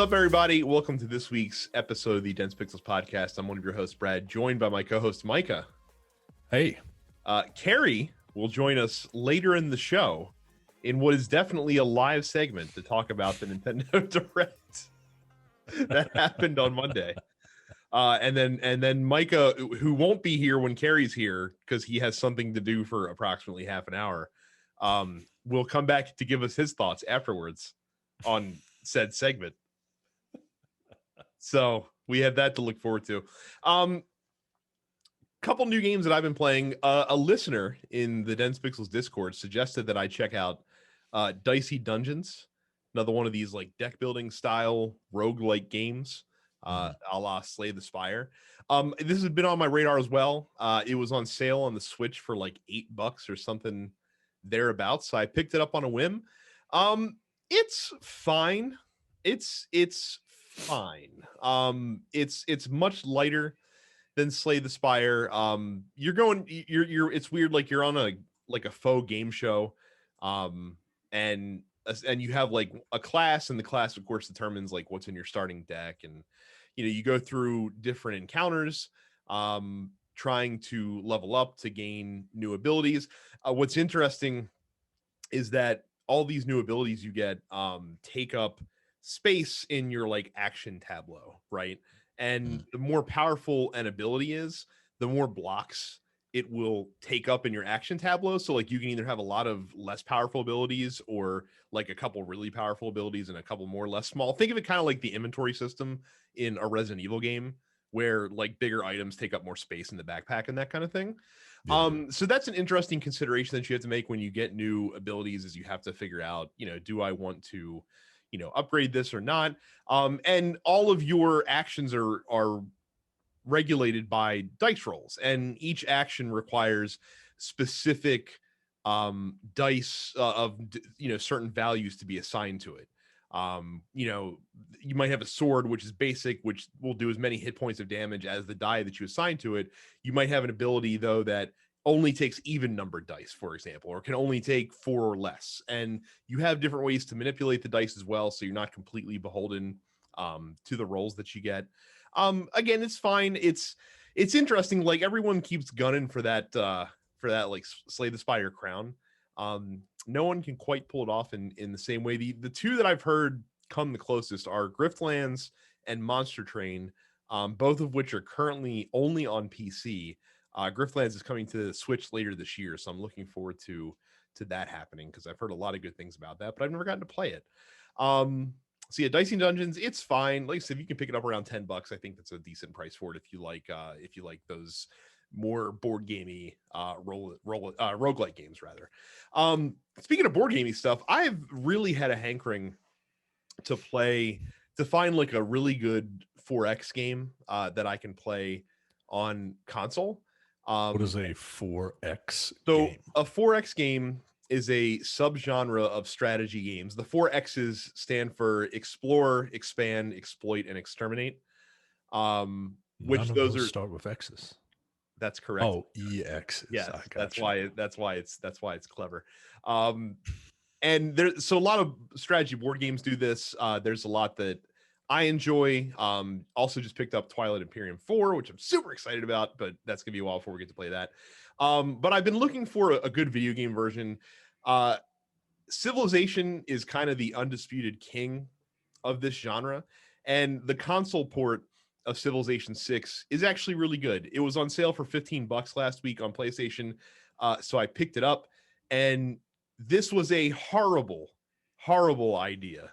up, everybody? Welcome to this week's episode of the Dense Pixels podcast. I'm one of your hosts, Brad, joined by my co-host, Micah. Hey. Carrie will join us later in the show in what is definitely a live segment to talk about the Nintendo Direct that happened on Monday. And then Micah, who won't be here when Carrie's here because he has something to do for approximately half an hour, will come back to give us his thoughts afterwards on said segment. So we have that to look forward to. Couple new games that I've been playing. A listener in the Dense Pixels Discord suggested that I check out Dicey Dungeons, another one of these like deck building style roguelike games, a la Slay the Spire. This has been on my radar as well. It was on sale on the Switch for like $8 or something thereabouts, so I picked it up on a whim. It's fine. It's fine. It's much lighter than Slay the Spire. You're it's weird, like you're on a faux game show, and you have like a class, and the class of course determines like what's in your starting deck, and you go through different encounters, trying to level up to gain new abilities. What's interesting is that all these new abilities you get take up space in your like action tableau, right? And the more powerful an ability is, the more blocks it will take up in your action tableau. So like you can either have a lot of less powerful abilities or like a couple really powerful abilities and a couple more less small. Think of it kind of like the inventory system in a Resident Evil game where like bigger items take up more space in the backpack and that kind of thing. Yeah. So that's an interesting consideration that you have to make when you get new abilities, is you have to figure out, do I want to upgrade this or not? And all of your actions are regulated by dice rolls, and each action requires specific dice of certain values to be assigned to it. You might have a sword, which is basic, which will do as many hit points of damage as the die that you assign to it. You might have an ability though that only takes even numbered dice, for example, or can only take 4 or less. And you have different ways to manipulate the dice as well, so you're not completely beholden to the rolls that you get. Again, it's fine. It's interesting. Like everyone keeps gunning for that like Slay the Spire crown. No one can quite pull it off in the same way. The two that I've heard come the closest are Griftlands and Monster Train, both of which are currently only on PC. Griftlands is coming to the Switch later this year, so I'm looking forward to that happening because I've heard a lot of good things about that, but I've never gotten to play it. So yeah, Dicey Dungeons, it's fine. Like I said, if you can pick it up around $10, I think that's a decent price for it if you like those more board gamey roguelike games rather. Speaking of board gamey stuff, I've really had a hankering to find like a really good 4X game that I can play on console. What is a 4X game? A 4X game is a subgenre of strategy games. The 4 X's stand for explore, expand, exploit, and exterminate. Which those are start with X's. That's correct. Oh, EXs. Yes, that's why it's clever. And there's a lot of strategy board games do this. There's a lot that I enjoy. Also just picked up Twilight Imperium 4, which I'm super excited about, but that's gonna be a while before we get to play that. But I've been looking for a good video game version. Civilization is kind of the undisputed king of this genre, and the console port of Civilization 6 is actually really good. It was on sale for $15 last week on PlayStation, so I picked it up, and this was a horrible idea.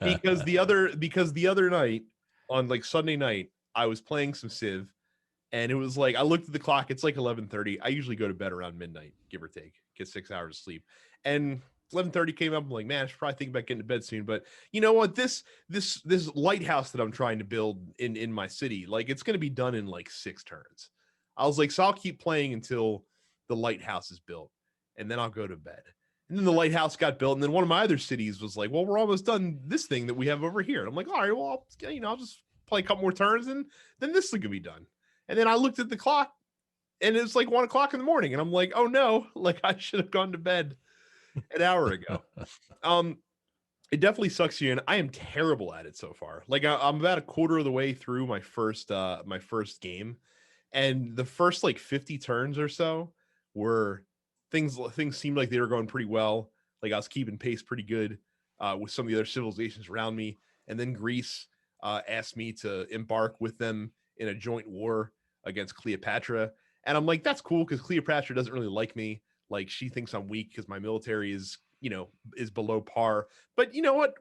because the other night, on like Sunday night, I was playing some Civ, and it was like I looked at the clock. It's like 11:30. I usually go to bed around midnight, give or take, get 6 hours of sleep. And 11:30 came up. I'm like, man, I should probably think about getting to bed soon. But you know what? This lighthouse that I'm trying to build in my city, like it's gonna be done in like 6 turns. I was like, so I'll keep playing until the lighthouse is built, and then I'll go to bed. And then the lighthouse got built, and then one of my other cities was like, well, we're almost done this thing that we have over here. And I'm like, all right, well, I'll just play a couple more turns, and then this thing could be done. And then I looked at the clock, and it's like 1 o'clock in the morning, and I'm like, oh no, like I should have gone to bed an hour ago. It definitely sucks you in. I am terrible at it so far. Like I'm about a quarter of the way through my first game, and the first like 50 turns or so were things seemed like they were going pretty well. Like I was keeping pace pretty good with some of the other civilizations around me, and then Greece asked me to embark with them in a joint war against Cleopatra, and I'm like, that's cool because Cleopatra doesn't really like me. Like she thinks I'm weak because my military is is below par. But you know what?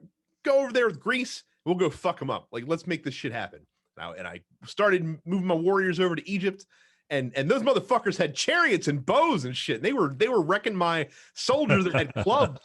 Go over there with Greece. We'll go fuck them up. Like, let's make this shit happen. Now, and I started moving my warriors over to Egypt, and those motherfuckers had chariots and bows and shit. They were wrecking my soldiers that had clubs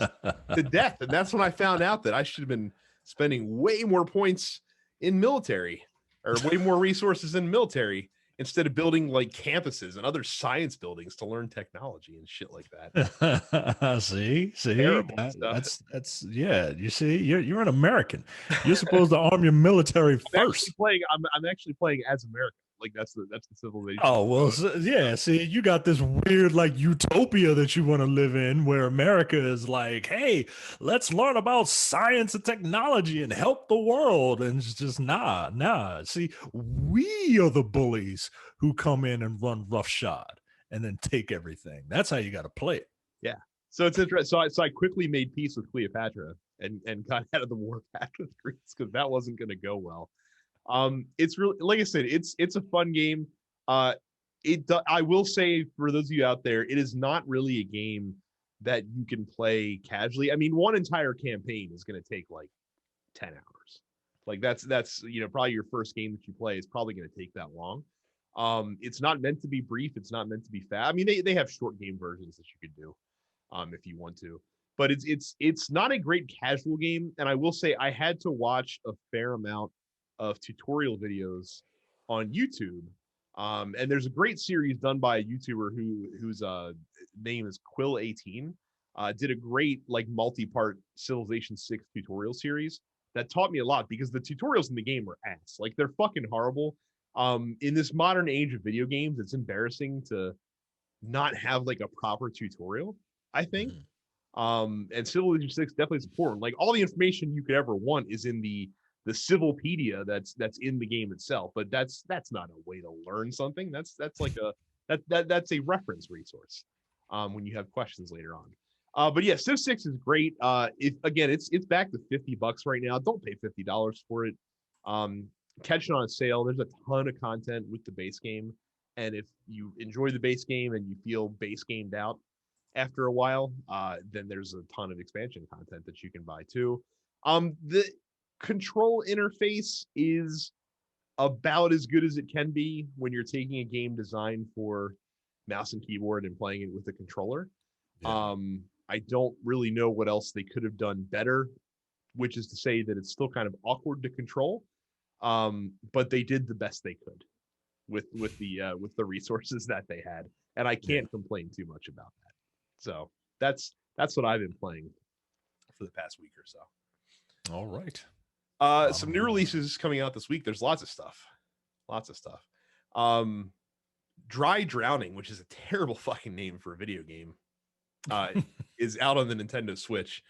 to death. And that's when I found out that I should have been spending way more points in military or way more resources in military instead of building like campuses and other science buildings to learn technology and shit like that. see, Terrible stuff. that's yeah. You see, you're an American. You're supposed to arm your military first. I'm actually playing as America. Like that's the civilization. Oh well, yeah. See, you got this weird like utopia that you want to live in, where America is like, "Hey, let's learn about science and technology and help the world." And it's just nah. See, we are the bullies who come in and run roughshod and then take everything. That's how you got to play it. Yeah. So it's interesting. So I quickly made peace with Cleopatra and got out of the war path with Greece because that wasn't going to go well. It's really, like I said, it's a fun game. I will say for those of you out there, it is not really a game that you can play casually. I mean, one entire campaign is going to take like 10 hours. Like that's probably your first game that you play is probably going to take that long. It's not meant to be brief. It's not meant to be fast. I mean, they have short game versions that you could do, if you want to. But it's not a great casual game. And I will say I had to watch a fair amount of tutorial videos on YouTube. And there's a great series done by a YouTuber whose name is Quill18. Did a great like multi-part Civilization 6 tutorial series that taught me a lot because the tutorials in the game are ass. Like they're fucking horrible. In this modern age of video games, it's embarrassing to not have like a proper tutorial, I think. And Civilization 6 definitely is important. Like all the information you could ever want is in the Civilpedia that's in the game itself, but that's not a way to learn something. That's like that's a reference resource when you have questions later on. But yeah, Civ 6 is great. It's back to $50 right now. Don't pay $50 for it. Catch it on a sale. There's a ton of content with the base game, and if you enjoy the base game and you feel base gamed out after a while, then there's a ton of expansion content that you can buy too. The control interface is about as good as it can be when you're taking a game designed for mouse and keyboard and playing it with a controller. Yeah. I don't really know what else they could have done better, which is to say that it's still kind of awkward to control. But they did the best they could with the resources that they had, and I can't complain too much about that. So that's what I've been playing for the past week or so. All right. Some new releases coming out this week. There's lots of stuff. Dry Drowning, which is a terrible fucking name for a video game, is out on the Nintendo Switch.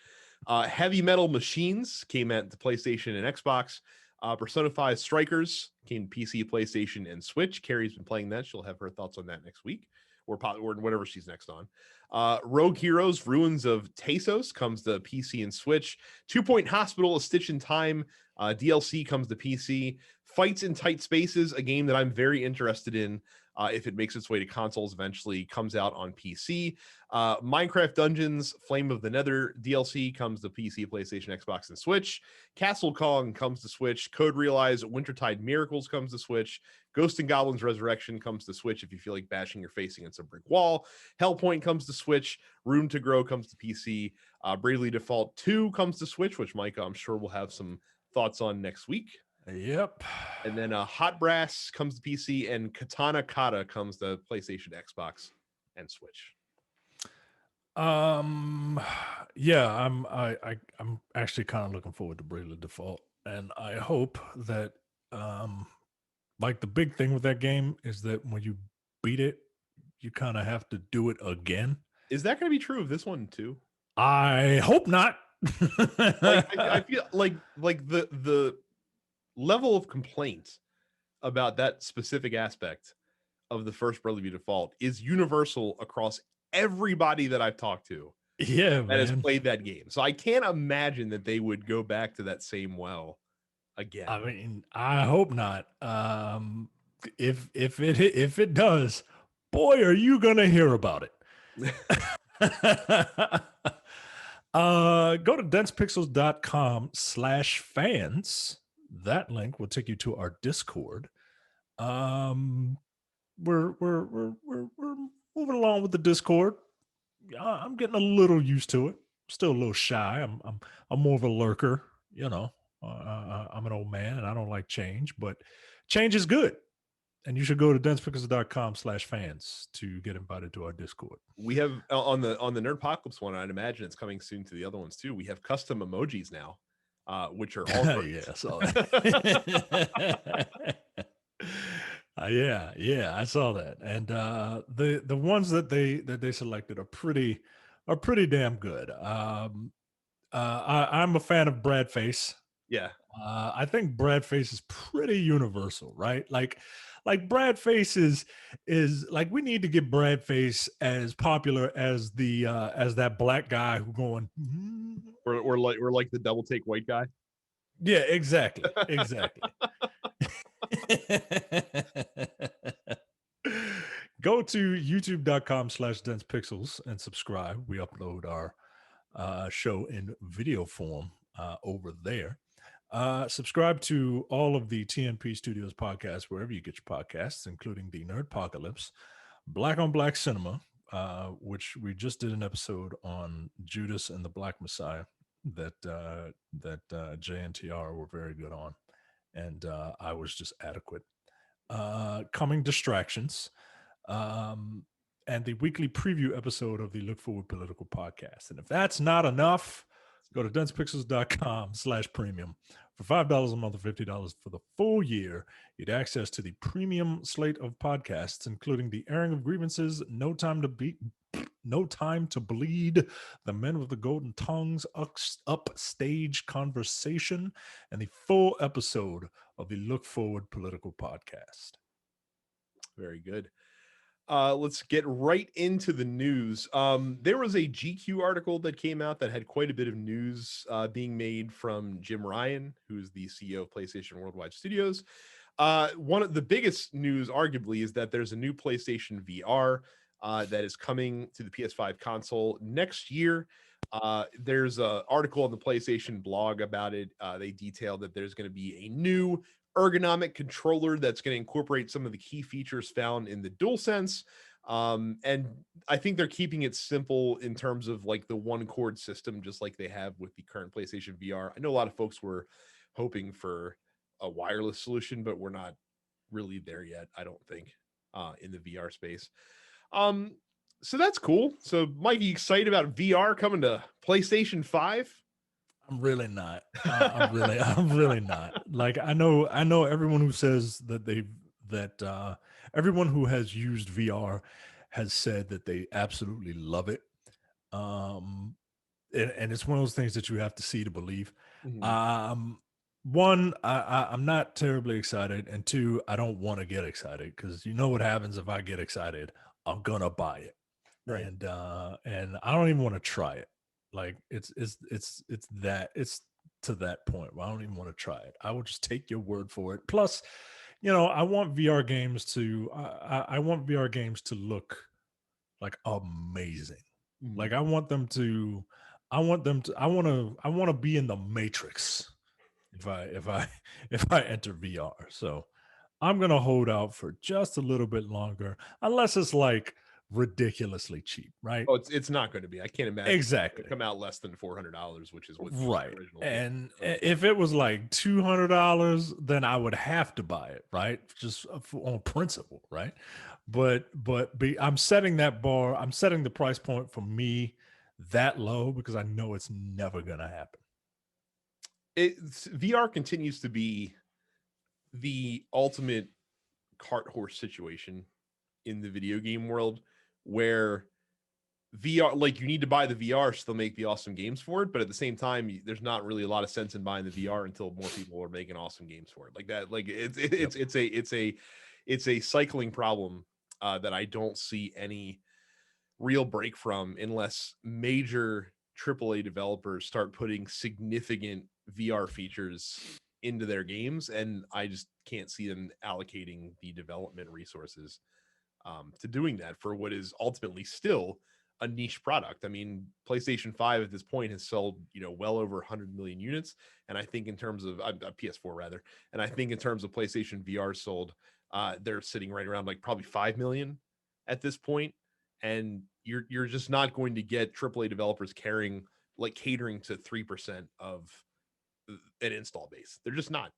Heavy Metal Machines came out to PlayStation and Xbox. Persona 5 Strikers came to PC, PlayStation, and Switch. Carrie's been playing that. She'll have her thoughts on that next week, or whatever she's next on. Rogue Heroes Ruins of Tasos comes to PC and Switch. 2 Point Hospital, A Stitch in Time DLC comes to PC. Fights in Tight Spaces, a game that I'm very interested in if it makes its way to consoles eventually, comes out on PC. Minecraft Dungeons Flame of the Nether DLC comes to PC, PlayStation, Xbox, and Switch. Castle Kong comes to Switch. Code Realize Wintertide Miracles comes to Switch. Ghost and Goblins Resurrection comes to Switch if you feel like bashing your face against a brick wall. Hellpoint comes to Switch. Room to Grow comes to PC. Bravely Default 2 comes to Switch, which Micah, I'm sure, will have some thoughts on next week. Yep. And then Hot Brass comes to PC, and Katana Kata comes to PlayStation, Xbox, and Switch. Yeah, I'm actually kind of looking forward to Bravely Default, and I hope that like the big thing with that game is that when you beat it, you kind of have to do it again. Is that going to be true of this one too? I hope not. Like I feel like the level of complaint about that specific aspect of the first Bravely Default is universal across everybody that I've talked to Yeah, that has man. played that game. So I can't imagine that they would go back to that same well again. I mean, I hope not. If it does, boy, are you gonna hear about it. Go to densepixels.com/fans. That link will take you to our Discord. Um, we're moving along with the Discord. I'm getting a little used to it. Still a little shy. I'm more of a lurker. You know, I'm an old man and I don't like change, but change is good. And you should go to densepixels.com/fans to get invited to our Discord. We have on the Nerdpocalypse one, I'd imagine it's coming soon to the other ones too. We have custom emojis now, which are all great. Yeah, I saw that. Yeah, I saw that, and the ones that they selected are pretty damn good. I'm a fan of Brad Face. Yeah. I think Brad Face is pretty universal, right? Like Brad Face is like we need to get Brad Face as popular as the as that black guy who going. We're like the double take white guy. Yeah, exactly. Go to youtube.com/densepixels and subscribe. We upload our show in video form over there. Subscribe to all of the TNP Studios podcasts wherever you get your podcasts, including the Nerdpocalypse, Black on Black Cinema, which we just did an episode on Judas and the Black Messiah that Jay and TR were very good on, and I was just adequate. Coming Distractions, and the weekly preview episode of the Look Forward Political Podcast. And if that's not enough, go to densepixels.com/premium. For $5 a month or $50 for the full year, you'd access to the premium slate of podcasts, including the airing of grievances, No Time to Bleed, The Men with the Golden Tongues, Upstage Conversation, and the full episode of the Look Forward Political Podcast. Very good. Let's get right into the news. There was a GQ article that came out that had quite a bit of news being made from Jim Ryan, who's the CEO of PlayStation Worldwide Studios. One of the biggest news, arguably, is that there's a new PlayStation VR that is coming to the PS5 console next year. There's an article on the PlayStation blog about it. They detail that there's going to be a new ergonomic controller that's going to incorporate some of the key features found in the DualSense. And I think they're keeping it simple in terms of like the one cord system, just like they have with the current PlayStation VR. I know a lot of folks were hoping for a wireless solution, but we're not really there yet, I don't think, in the VR space. So that's cool. So Mike, you excited about VR coming to PlayStation 5? I'm really not. I'm really not. Like I know everyone who says that everyone who has used VR has said that they absolutely love it. And it's one of those things that you have to see to believe. Mhm. One, I'm not terribly excited, and two, I don't want to get excited because you know what happens if I get excited, I'm gonna buy it, Right. and I don't even want to try it. Like it's to that point where I don't even want to try it. I will just take your word for it. Plus, I want VR games to I want VR games to look like amazing. Mhm. Like I want I want to be in the Matrix if I enter VR. So I'm gonna hold out for just a little bit longer, unless it's like ridiculously cheap, right? Oh, it's not going to be. I can't imagine it's going to Exactly. come out less than $400, which is what Right. the original game. And if it was like $200, then I would have to buy it, right? Just on principle, right? I'm setting that bar. I'm setting the price point for me that low because I know it's never gonna happen. VR continues to be the ultimate cart horse situation in the video game world, where VR, like you need to buy the VR so they'll make the awesome games for it, but at the same time, there's not really a lot of sense in buying the VR until more people are making awesome games for it. Like that, like Yep. it's a cycling problem that I don't see any real break from unless major AAA developers start putting significant VR features into their games, and I just can't see them allocating the development resources to doing that for what is ultimately still a niche product. I mean, PlayStation 5 at this point has sold, well over 100 million units, and I think in terms of PS4 rather, and I think in terms of PlayStation VR sold, they're sitting right around like probably 5 million at this point, and you're just not going to get AAA developers catering to 3% of an install base. They're just not.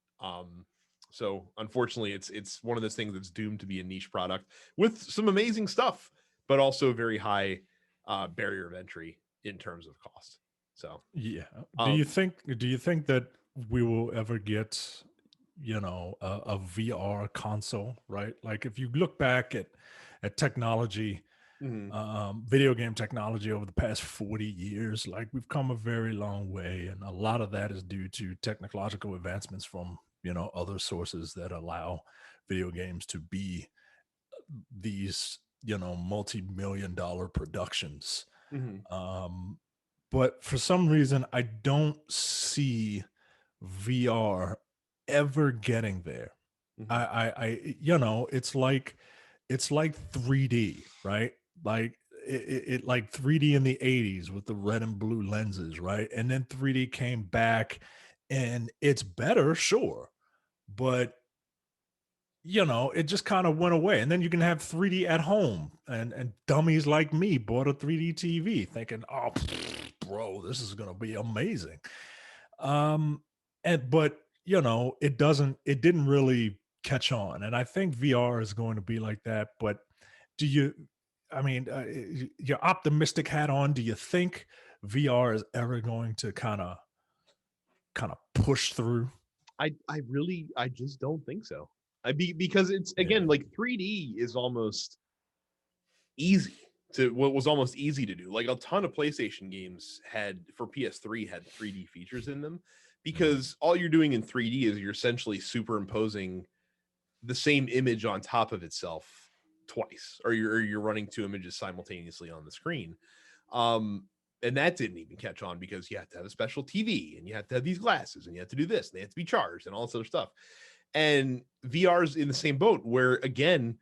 So unfortunately, it's one of those things that's doomed to be a niche product with some amazing stuff, but also very high barrier of entry in terms of cost. So Yeah. Do you think that we will ever get, a VR console, right? Like if you look back at technology, mhm. video game technology over the past 40 years, like we've come a very long way, and a lot of that is due to technological advancements from, other sources that allow video games to be these, multi-million dollar productions. Mhm. um but for some reason I don't see VR ever getting there. I, Mhm. I it's like 3D, right? Like it like 3D in the 80s with the red and blue lenses, right? And then 3D came back and it's better, sure, but it just kind of went away. And then you can have 3D at home, and dummies like me bought a 3D TV thinking, oh, bro, this is gonna be amazing. Um, but it didn't really catch on. And I think VR is going to be like that. But do you, I mean, your optimistic hat on, do you think VR is ever going to kind of push through? I just don't think so. Because it's Yeah. again like 3D is almost easy to what was almost easy to do. Like a ton of PlayStation games had for PS3 had 3D features in them Mhm. because all you're doing in 3D is you're essentially superimposing the same image on top of itself twice, or you're running two images simultaneously on the screen. Um, and that didn't even catch on because you have to have a special TV and you have to have these glasses and you have to do this and they have to be charged and all this other stuff. And VR's in the same boat where again,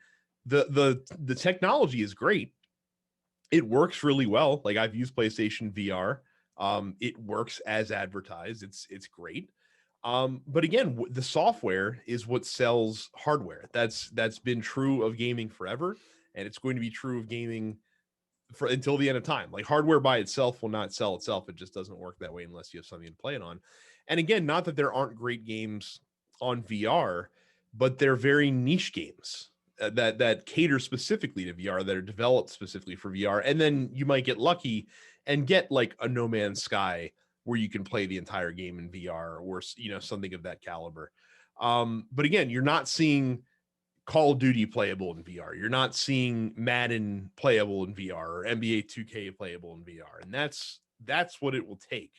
the technology is great. It works really well. Like I've used PlayStation VR. It works as advertised. It's great. But again, the software is what sells hardware. That's been true of gaming forever, and it's going to be true of gaming for until the end of time. Like hardware by itself will not sell itself. It just doesn't work that way unless you have something to play it on. And again, not that there aren't great games on VR, but they're very niche games that cater specifically to VR, that are developed specifically for VR. And then you might get lucky and get like a No Man's Sky where you can play the entire game in VR, or something of that caliber. But again, you're not seeing Call of Duty playable in VR. You're not seeing Madden playable in VR or NBA 2K playable in VR. And that's what it will take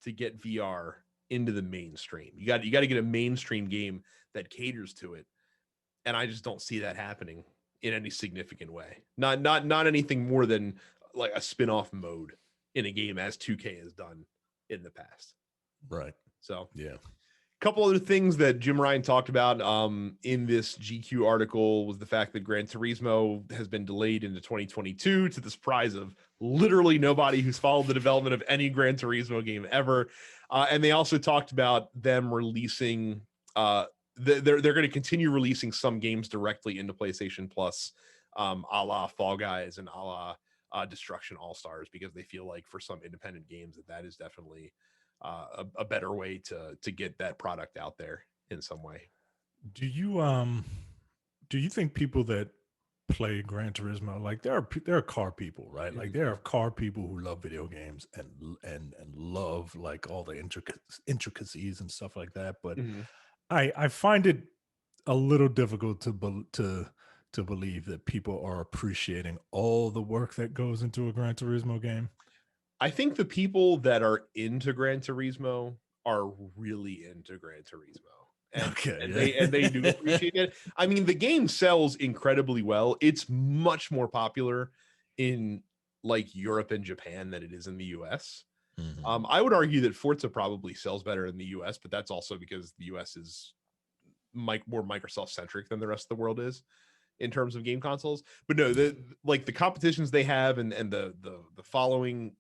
to get VR into the mainstream. You got to get a mainstream game that caters to it. And I just don't see that happening in any significant way. Not anything more than like a spin-off mode in a game as 2K has done in the past. Right. So Yeah. couple other things that Jim Ryan talked about in this GQ article was the fact that Gran Turismo has been delayed into 2022 to the surprise of literally nobody who's followed the development of any Gran Turismo game ever. And they also talked about them releasing, they're going to continue releasing some games directly into PlayStation Plus, a la Fall Guys and a la Destruction All Stars, because they feel like for some independent games that is definitely a better way to get that product out there in some way. Do you do you think people that play Gran Turismo, like there are car people, right? Like Mhm. there are car people who love video games and love like all the intricacies and stuff like that. But Mhm. I find it a little difficult to to believe that people are appreciating all the work that goes into a Gran Turismo game? I think the people that are into Gran Turismo are really into Gran Turismo. And, Okay, and they do appreciate it. I mean, the game sells incredibly well. It's much more popular in like Europe and Japan than it is in the US. Mhm. I would argue that Forza probably sells better in the US, but that's also because the US is more Microsoft centric than the rest of the world is in terms of game consoles. But no, the competitions they have and the following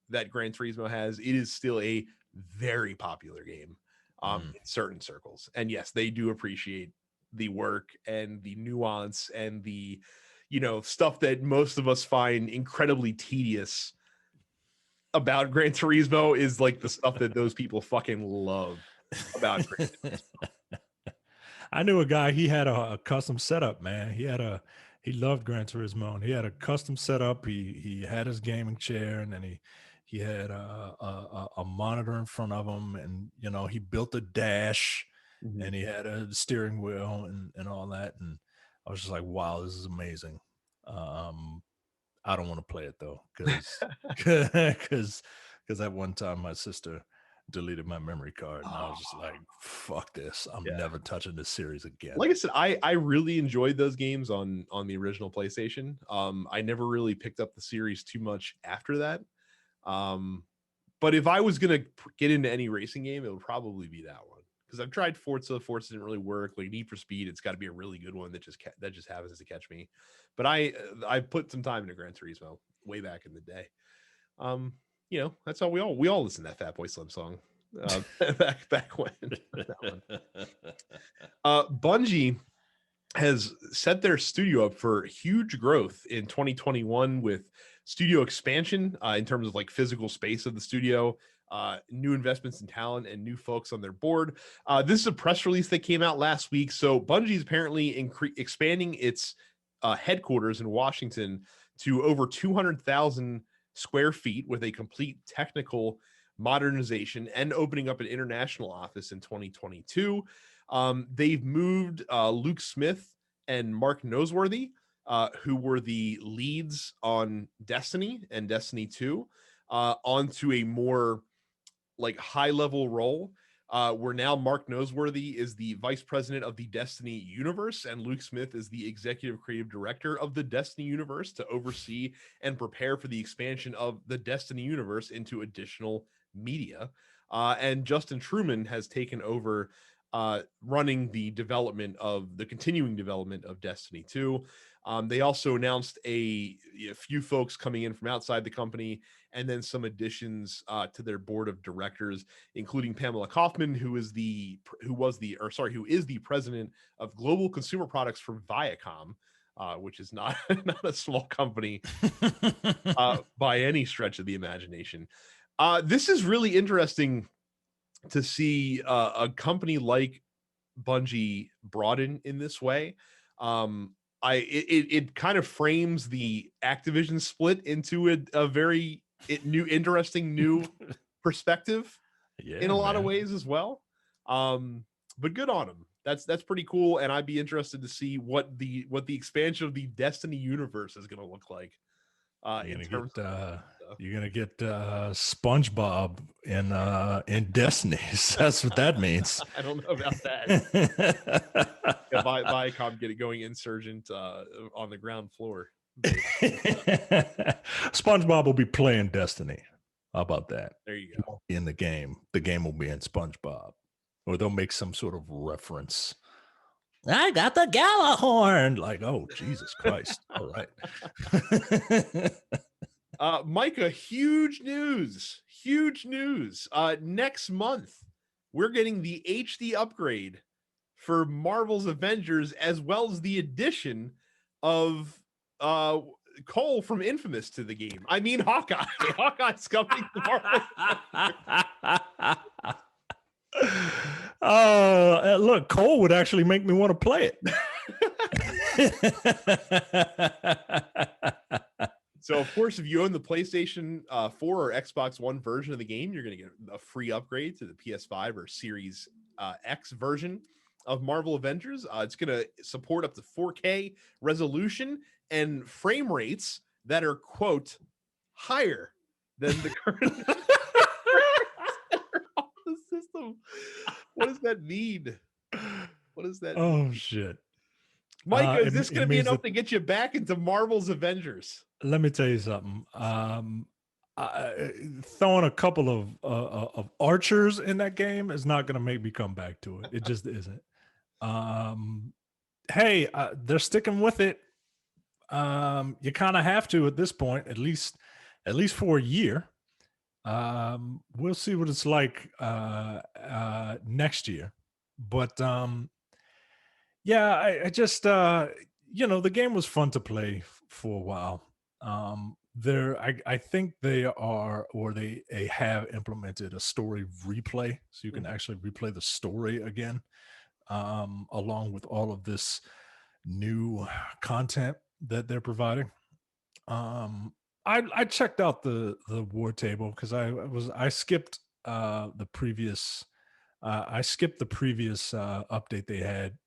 that Gran Turismo has, it is still a very popular game in certain circles. And yes, they do appreciate the work and the nuance and the stuff that most of us find incredibly tedious about Gran Turismo is like the stuff that those people fucking love about Gran Turismo. I knew a guy. He had a custom setup, man. He loved Gran Turismo, and he had a custom setup. He had his gaming chair, and then he had a monitor in front of him, and he built a dash, Mhm. and he had a steering wheel and all that. And I was just like, wow, this is amazing. I don't want to play it though, because at one time my sister deleted my memory card, and I was just like, fuck this. I'm Yeah. never touching this series again. Like I said, I really enjoyed those games on the original PlayStation. I never really picked up the series too much after that. But if I was gonna get into any racing game, it would probably be that one because I've tried Forza. Forza didn't really work. Like Need for Speed, it's got to be a really good one that just happens to catch me. But I put some time into Gran Turismo way back in the day. That's how we all listen to that Fat Boy Slim song back when. Bungie has set their studio up for huge growth in 2021 with studio expansion in terms of like physical space of the studio, new investments in talent, and new folks on their board. This is a press release that came out last week. So Bungie is apparently expanding its headquarters in Washington to over 200,000 square feet with a complete technical modernization and opening up an international office in 2022. They've moved Luke Smith and Mark Noseworthy, who were the leads on Destiny and Destiny 2, onto a more like high level role. Where now Mark Noseworthy is the vice president of the Destiny universe, and Luke Smith is the executive creative director of the Destiny universe to oversee and prepare for the expansion of the Destiny universe into additional media. And Justin Truman has taken over running the continuing development of Destiny 2. They also announced a few folks coming in from outside the company, and then some additions to their board of directors, including Pamela Kaufman, who is the president of global consumer products for Viacom, which is not a small company by any stretch of the imagination. This is really interesting to see a company like Bungie brought in this way. It kind of frames the Activision split into a very interesting new perspective in Yeah, a lot of man. ways as well. But good on them. That's pretty cool, and I'd be interested to see what the expansion of the Destiny universe is going to look like. You're In gonna terms get of you're gonna get SpongeBob in Destinies. That's what that means. I don't know about that. Yeah, Viacom going insurgent on the ground floor. SpongeBob will be playing Destiny. How about that? There you He go. won't be in the game. The game will be in SpongeBob, or they'll make some sort of reference. I got the Galahorn. Like, oh, Jesus Christ. All right. Micah, huge news. Next month, we're getting the HD upgrade for Marvel's Avengers, as well as the addition of Cole from Infamous to the game. I mean, Hawkeye. Hawkeye's coming to Marvel. Look, Cole would actually make me want to play it. So, of course, if you own the PlayStation 4 or Xbox One version of the game, you're going to get a free upgrade to the PS5 or Series X version. of Marvel Avengers. It's going to support up to 4K resolution and frame rates that are, quote, higher than the current on the system. What does that mean? What does that mean? Oh shit. Micah, is this It going to be means enough that, to get you back into Marvel's Avengers? let me tell you something. Throwing a couple of archers in that game is not going to make me come back to it. It just isn't. Um, hey, they're sticking with it. You kind of have to at this point, at least for a year. We'll see what it's like next year. But yeah, I just the game was fun to play for a while. I think they are, or they have implemented a story replay, so you can Mhm. actually replay the story again, along with all of this new content that they're providing. I checked out the war table because I skipped the previous update they had,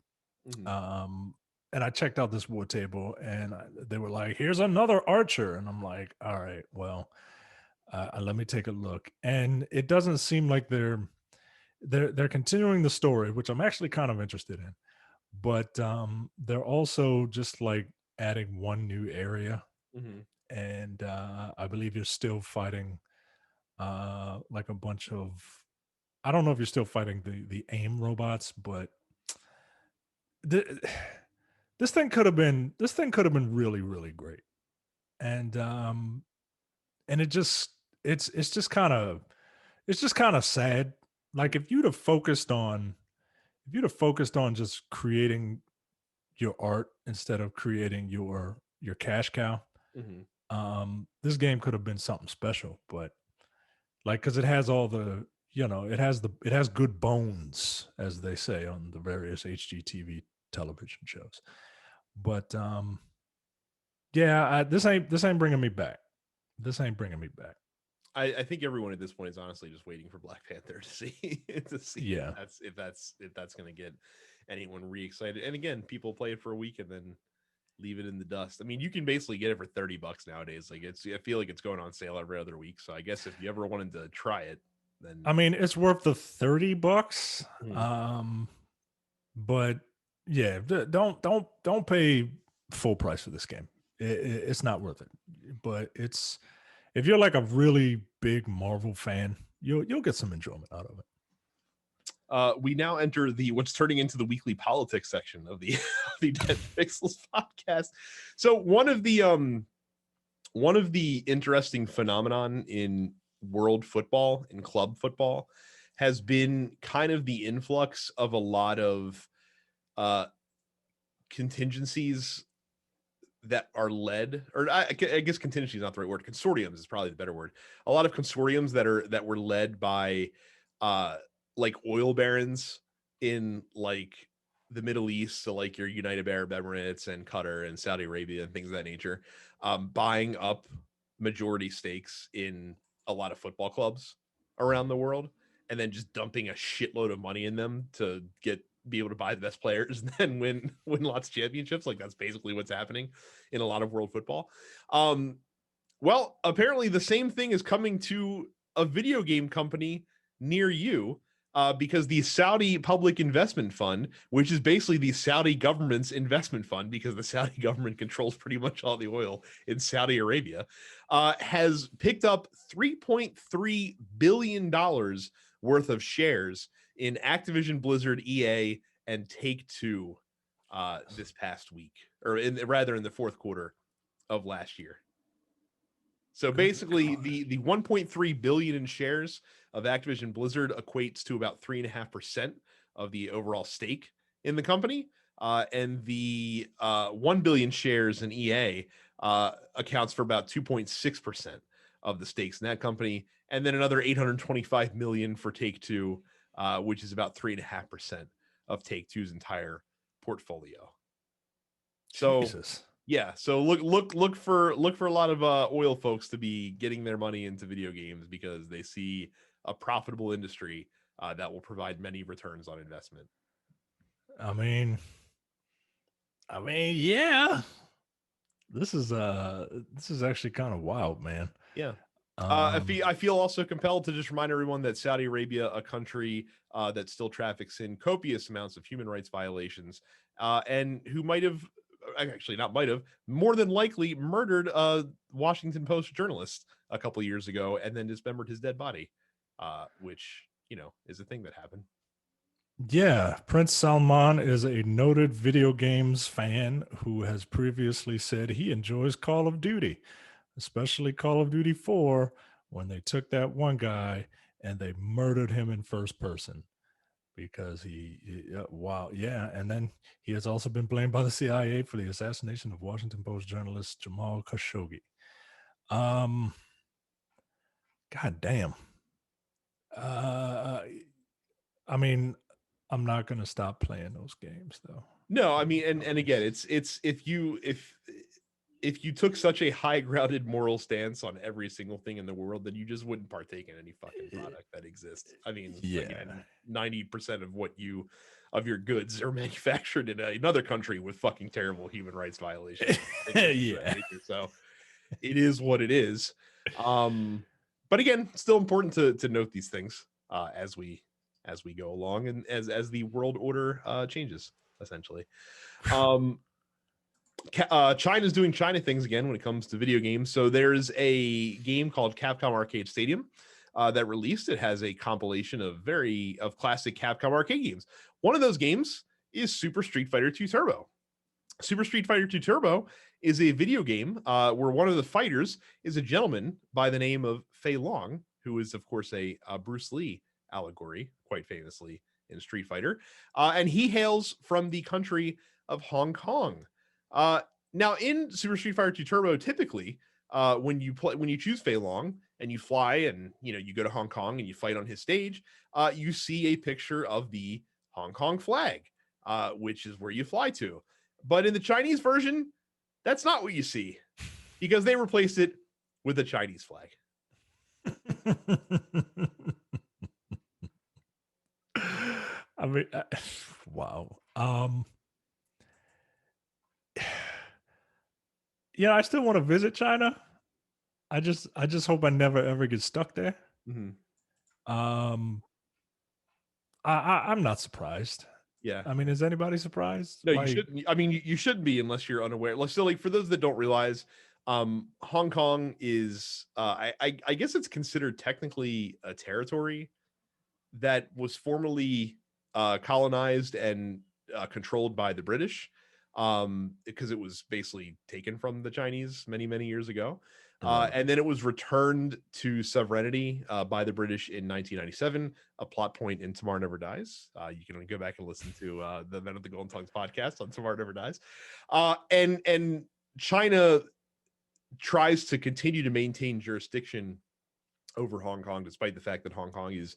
Mhm. um and I checked out this war table, and they were like, here's another archer, and I'm like, all right, well, let me take a look. And it doesn't seem like they're continuing the story, which I'm actually kind of interested in, but they're also just like adding one new area. Mhm. And I believe you're still fighting like a bunch of, I don't know if you're still fighting the aim robots, but th- this thing could have been really, really great. And and it's just kind of, it's just kind of sad. Like if you'd have focused on just creating your art instead of creating your cash cow, Mhm. this game could have been something special. But like, because it has all the, it has good bones, as they say on the various HGTV television shows. But yeah, this ain't bringing me back. This ain't bringing me back. I think everyone at this point is honestly just waiting for Black Panther to see to see if Yeah. that's going to get anyone re-excited. And again, people play it for a week and then leave it in the dust. I mean, you can basically get it for $30 nowadays. Like, I feel like it's going on sale every other week. So I guess if you ever wanted to try it, then I mean, it's worth the $30. Mhm. But yeah, don't pay full price for this game. It's not worth it. But it's, if you're like a really big Marvel fan, you'll get some enjoyment out of it. We now enter the what's turning into the weekly politics section of the the Dead Pixels podcast. So one of the interesting phenomenon in world football, in club football, has been kind of the influx of a lot of uh contingencies that are led, or I guess contingency is not the right word, consortiums is probably the better word. A lot of consortiums that were led by uh like oil barons in like the Middle East, so like your United Arab Emirates and Qatar and Saudi Arabia and things of that nature, buying up majority stakes in a lot of football clubs around the world, and then just dumping a shitload of money in them to be able to buy the best players and then win lots of championships. Like, that's basically what's happening in a lot of world football. Well, apparently the same thing is coming to a video game company near you, because the Saudi Public Investment Fund, which is basically the Saudi government's investment fund, because the Saudi government controls pretty much all the oil in Saudi Arabia, has picked up $3.3 billion worth of shares in Activision Blizzard, EA, and Take-Two this past week, or rather in the fourth quarter of last year. So Good basically, God. the 1.3 billion in shares of Activision Blizzard equates to about 3.5% of the overall stake in the company, and the 1 billion shares in EA accounts for about 2.6% of the stakes in that company, and then another 825 million for Take Two, which is about 3.5% of Take Two's entire portfolio. So Jesus. yeah, so look for a lot of oil folks to be getting their money into video games because they see a profitable industry that will provide many returns on investment. I mean, yeah. This is actually kind of wild, man. Yeah. Um, I feel also compelled to just remind everyone that Saudi Arabia, a country that still traffics in copious amounts of human rights violations, and who might have, actually not might have, more than likely murdered a Washington Post journalist a couple years ago and then dismembered his dead body, which, you know, is a thing that happened. yeah, Prince Salman is a noted video games fan who has previously said he enjoys Call of Duty, especially Call of Duty 4, when they took that one guy and they murdered him in first person because wow, yeah. And then he has also been blamed by the CIA for the assassination of Washington Post journalist Jamal Khashoggi. Um, God damn. Uh, I mean, I'm not gonna stop playing those games though. No, I mean, and again, it's if you took such a high grounded moral stance on every single thing in the world, then you just wouldn't partake in any fucking product that exists. I mean, Yeah. again, 90% of what you of your goods are manufactured in another country with fucking terrible human rights violations. Yeah. So it is what it is. But again, still important to note these things as we go along and as the world order changes, essentially. China's doing China things again when it comes to video games. So there's a game called Capcom Arcade Stadium that released. It has a compilation of classic Capcom arcade games. One of those games is Super Street Fighter 2 Turbo. Super Street Fighter 2 Turbo is a video game where one of the fighters is a gentleman by the name of Fei Long, who is, of course, a Bruce Lee allegory, quite famously in Street Fighter. And he hails from the country of Hong Kong. Now, in Super Street Fighter 2 Turbo, typically, when you choose Fei Long and you fly and you go to Hong Kong and you fight on his stage, you see a picture of the Hong Kong flag, which is where you fly to. But in the Chinese version, that's not what you see because they replaced it with a Chinese flag. I mean, wow. Yeah, I still want to visit China. I just hope I never ever get stuck there. Mm-hmm. I'm not surprised. Yeah. I mean, is anybody surprised? No, you shouldn't. I mean, you shouldn't be unless you're unaware. So, like, for those that don't realize, Hong Kong is, I guess it's considered technically a territory that was formerly colonized and controlled by the British, because it was basically taken from the Chinese many years ago. Right. And then it was returned to sovereignty by the British in 1997, a plot point in Tomorrow Never Dies. You can go back and listen to the Men of the Golden Tongues podcast on Tomorrow Never Dies. And China tries to continue to maintain jurisdiction over Hong Kong, despite the fact that Hong Kong is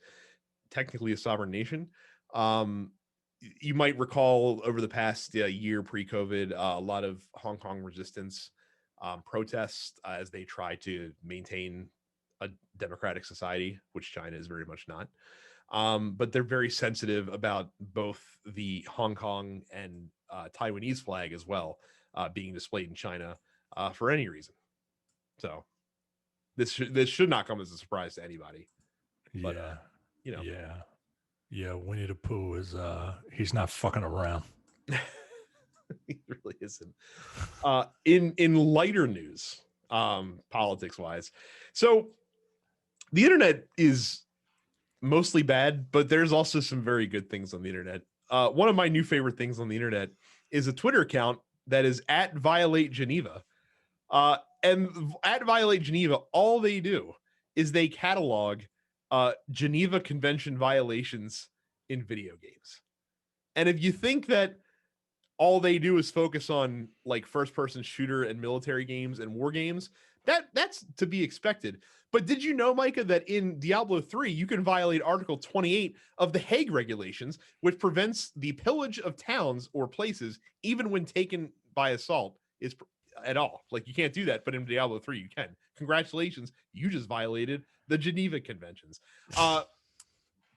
technically a sovereign nation. You might recall over the past year pre-COVID, a lot of Hong Kong resistance protests as they try to maintain a democratic society, which China is very much not. But they're very sensitive about both the Hong Kong and Taiwanese flag as well being displayed in China for any reason. So this should not come as a surprise to anybody. But yeah, Winnie the Pooh is he's not fucking around. He really isn't. In lighter news, politics wise, so the internet is mostly bad, but there's also some very good things on the internet. One of my new favorite things on the internet is a Twitter account that is at Violate Geneva. And at Violate Geneva, all they do is they catalog Geneva Convention violations in video games. And if you think that all they do is focus on like first person shooter and military games and war games, that's to be expected. But did you know, Micah, that in Diablo 3 you can violate Article 28 of the Hague Regulations, which prevents the pillage of towns or places even when taken by assault is at all. Like, you can't do that, but in Diablo 3 you can. Congratulations, you just violated the Geneva Conventions.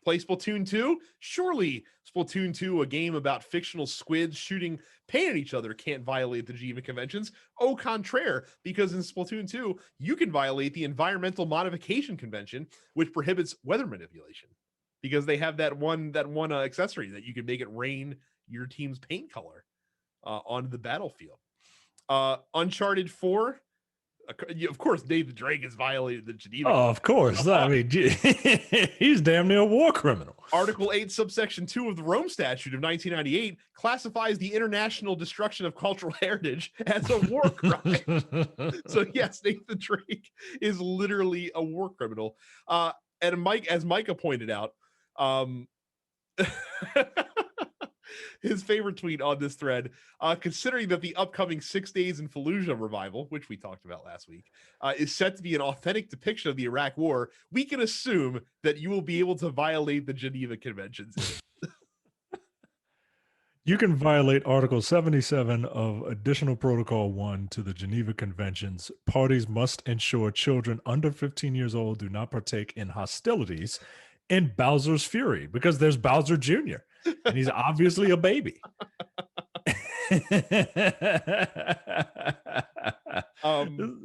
Play Splatoon 2? Surely Splatoon 2, a game about fictional squids shooting paint at each other, can't violate the Geneva Conventions. Au contraire, because in Splatoon 2, you can violate the Environmental Modification Convention, which prohibits weather manipulation. Because they have that one accessory that you can make it rain your team's paint color onto the battlefield. Uncharted 4, of course, David Drake has violated the Geneva. Oh, of course. I mean, he's damn near a war criminal. Article 8, subsection 2 of the Rome Statute of 1998 classifies the international destruction of cultural heritage as a war crime. So yes, Nathan Drake is literally a war criminal. And as Micah pointed out, his favorite tweet on this thread, considering that the upcoming 6 Days in Fallujah revival, which we talked about last week, is set to be an authentic depiction of the Iraq War, we can assume that you will be able to violate the Geneva Conventions. You can violate Article 77 of Additional Protocol 1 to the Geneva Conventions. Parties must ensure children under 15 years old do not partake in hostilities in Bowser's Fury, because there's Bowser Jr., and he's obviously a baby. This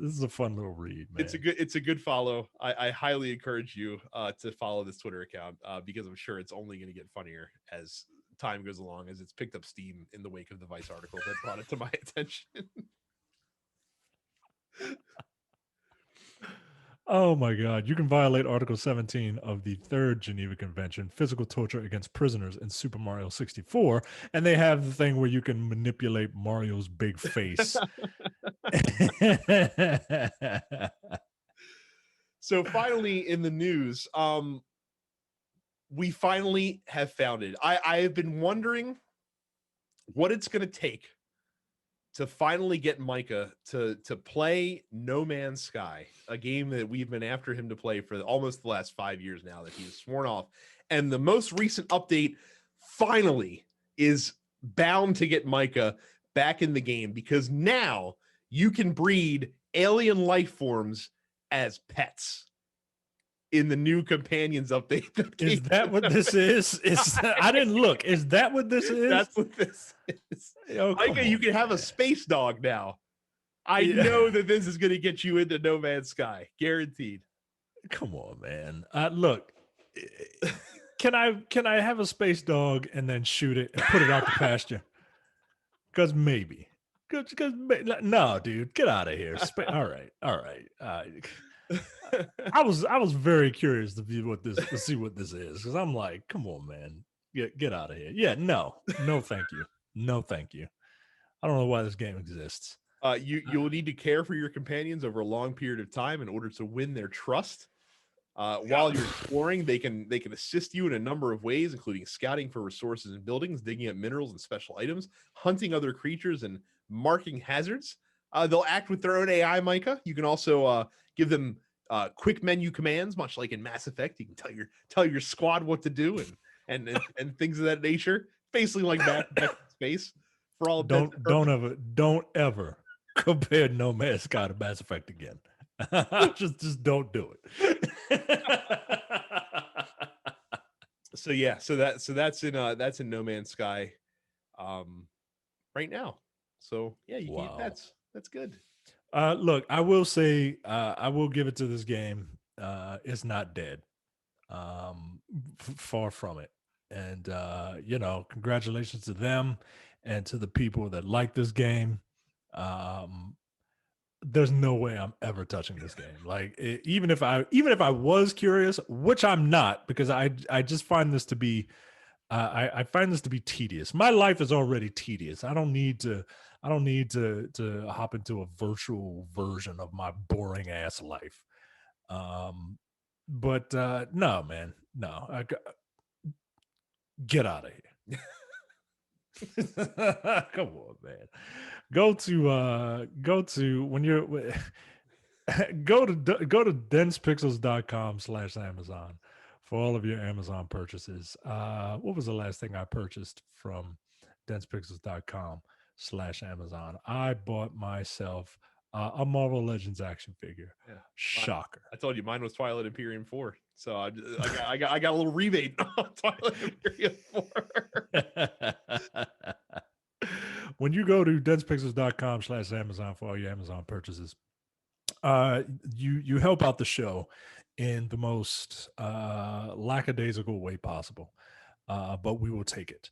is a fun little read, man. It's a good follow. I highly encourage you to follow this Twitter account because I'm sure it's only going to get funnier as time goes along, as it's picked up steam in the wake of the Vice article that brought it to my attention. Oh my God. You can violate Article 17 of the Third Geneva Convention, physical torture against prisoners in Super Mario 64. And they have the thing where you can manipulate Mario's big face. So finally in the news, we finally have found it. I have been wondering what it's going to take to finally get Micah to play No Man's Sky, a game that we've been after him to play for almost the last 5 years now that he's sworn off. And the most recent update finally is bound to get Micah back in the game, because now you can breed alien life forms as pets in the new companions update. Is that what this is? I didn't look. Is that what this is? That's what this is. Micah, you can have a space dog now. I know that this is going to get you into No Man's Sky, guaranteed. Come on, man. Look, can I have a space dog and then shoot it and put it out the pasture? Because maybe. Because no, dude, get out of here. All right. I was very curious to see what this is, because I'm like, come on, man, get out of here. Yeah, no, thank you, no, thank you. I don't know why this game exists. You'll need to care for your companions over a long period of time in order to win their trust. While you're exploring, they can assist you in a number of ways, including scouting for resources and buildings, digging up minerals and special items, hunting other creatures, and marking hazards. They'll act with their own AI, Micah. You can also give them quick menu commands, much like in Mass Effect. You can tell your squad what to do and things of that nature. Basically, like Mass Effect space for all. Don't ever compare No Man's Sky to Mass Effect again. just don't do it. So that's in No Man's Sky right now. So yeah, wow. that's good. Look, I will say, I will give it to this game. It's not dead. Far from it. And, congratulations to them and to the people that like this game. There's no way I'm ever touching this game. Like, even if I was curious, which I'm not, because I just find this to be, I find this to be tedious. My life is already tedious. I don't need to hop into a virtual version of my boring ass life. But no, man, no. Get out of here. Come on, man. Go to when you're go to densepixels.com/Amazon for all of your Amazon purchases. What was the last thing I purchased from densepixels.com/Amazon? I bought myself A Marvel Legends action figure. Yeah. Shocker. I told you mine was Twilight Imperium 4. So I got a little rebate on Twilight Imperium 4. When you go to densepixels.com/Amazon for all your Amazon purchases, you help out the show in the most lackadaisical way possible. But we will take it.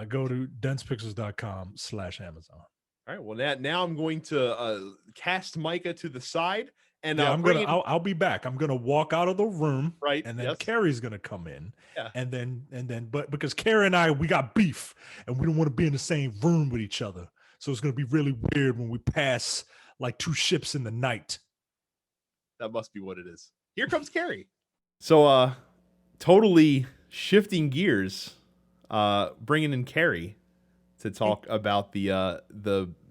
Go to densepixels.com/Amazon. All right. Well, now I'm going to cast Micah to the side, and Yeah, I'll be back. I'm gonna walk out of the room, right, and then yes. Carrie's gonna come in, Yeah. and then, but because Carrie and I, we got beef, and we don't want to be in the same room with each other, so it's gonna be really weird when we pass like two ships in the night. That must be what it is. Here comes Carrie. So, totally shifting gears, bringing in Carrie to talk about the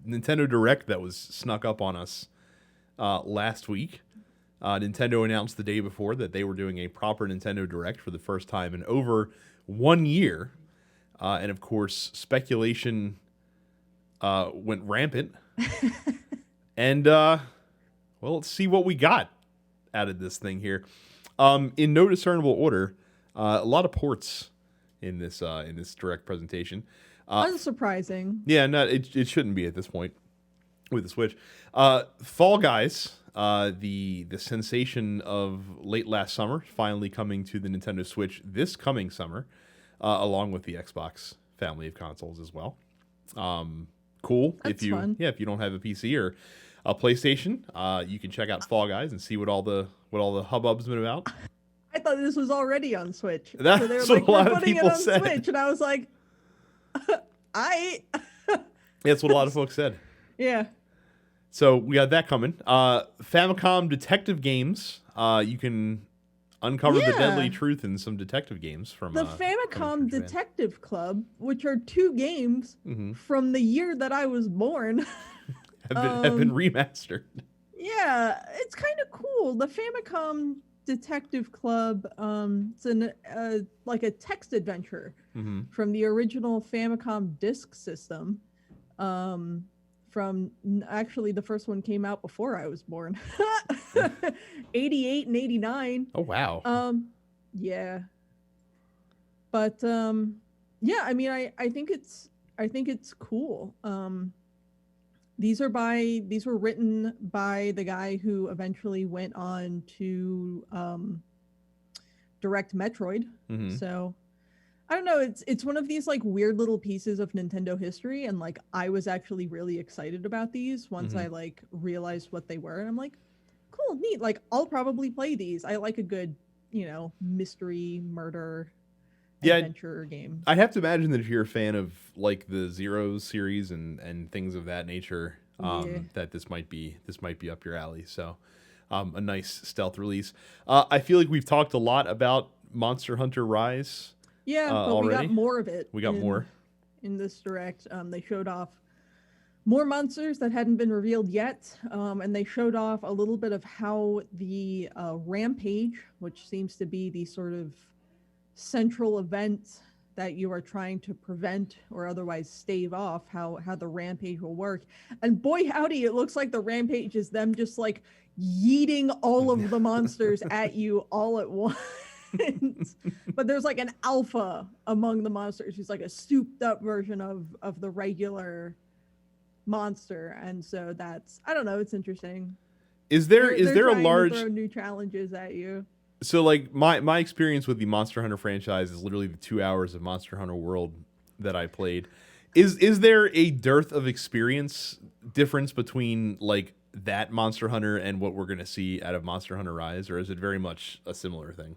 Nintendo Direct that was snuck up on us last week. Nintendo announced the day before that they were doing a proper Nintendo Direct for the first time in over 1 year. And of course, speculation went rampant. And, well, let's see what we got out of this thing here. In no discernible order, a lot of ports in this Direct presentation. Unsurprising. Yeah, no, it shouldn't be at this point with the Switch. Fall Guys, the sensation of late last summer, finally coming to the Nintendo Switch this coming summer, along with the Xbox family of consoles as well. Cool. That's fun. If you don't have a PC or a PlayStation, you can check out Fall Guys and see what all the hubbub's been about. I thought this was already on Switch. That's they were what a lot we're of putting people it on said. Switch, and I was like, That's what a lot of folks said. Yeah. So we got that coming. Famicom detective games. You can uncover the deadly truth in some detective games from the Famicom Detective Club, which are 2 games from the year that I was born. have been remastered. Yeah, it's kind of cool. The Famicom Detective Club, it's like a text adventure from the original Famicom disk system. Actually, the first one came out before I was born. 88 and 89. Oh wow. Yeah. But yeah, I mean, I think it's cool. These were written by the guy who eventually went on to direct Metroid. So I don't know, it's one of these like weird little pieces of Nintendo history, and like I was actually really excited about these once I like realized what they were, and I'm like, cool, neat. Like I'll probably play these. I like a good, mystery murder adventure game. I have to imagine that if you're a fan of like the Zeros series and things of that nature, that this might be up your alley. So a nice stealth release. I feel like we've talked a lot about Monster Hunter Rise. Yeah, but already. We got more of it. We got more in this Direct. They showed off more monsters that hadn't been revealed yet, and they showed off a little bit of how the Rampage, which seems to be the sort of central event that you are trying to prevent or otherwise stave off, how the Rampage will work. And boy howdy, it looks like the Rampage is them just like yeeting all of the monsters at you all at once. But there's like an alpha among the monsters who's like a souped up version of the regular monster, and so that's, I don't know, it's interesting. Is there a large to throw new challenges at you? So like my experience with the Monster Hunter franchise is literally the 2 hours of Monster Hunter World that I played. Is there a dearth of experience difference between like that Monster Hunter and what we're going to see out of Monster Hunter Rise, or is it very much a similar thing?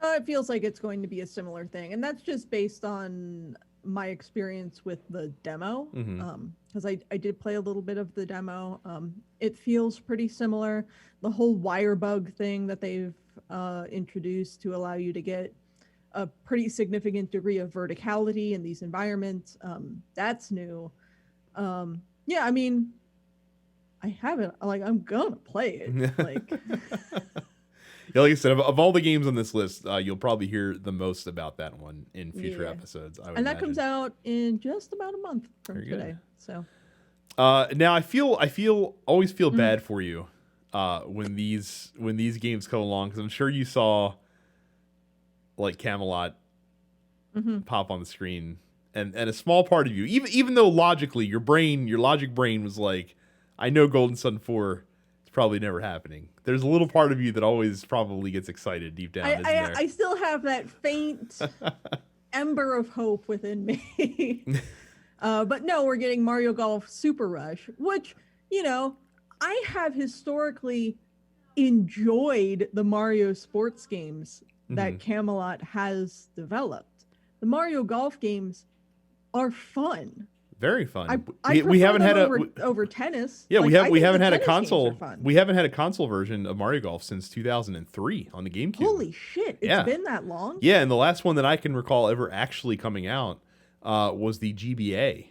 It feels like it's going to be a similar thing, and that's just based on my experience with the demo. Because I did play a little bit of the demo. It feels pretty similar. The whole wire bug thing that they've introduced to allow you to get a pretty significant degree of verticality in these environments, that's new. Yeah, I mean, I haven't, like, I'm gonna play it. Like, yeah, like I said, of all the games on this list, you'll probably hear the most about that one in future episodes. I would and that imagine. comes out in just about a month from Very today. good. So Now always feel bad for you when these games come along, because I'm sure you saw like Camelot pop on the screen, and a small part of you, even though logically your logic brain was like, I know Golden Sun 4 is probably never happening. There's a little part of you that always probably gets excited deep down. I still have that faint ember of hope within me. But no, we're getting Mario Golf Super Rush, which, I have historically enjoyed the Mario sports games that Camelot has developed. The Mario Golf games are fun. Very fun. We haven't had over tennis. Yeah, we haven't had a console. We haven't had a console version of Mario Golf since 2003 on the GameCube. Holy shit! It's been that long. Yeah, and the last one that I can recall ever actually coming out was the GBA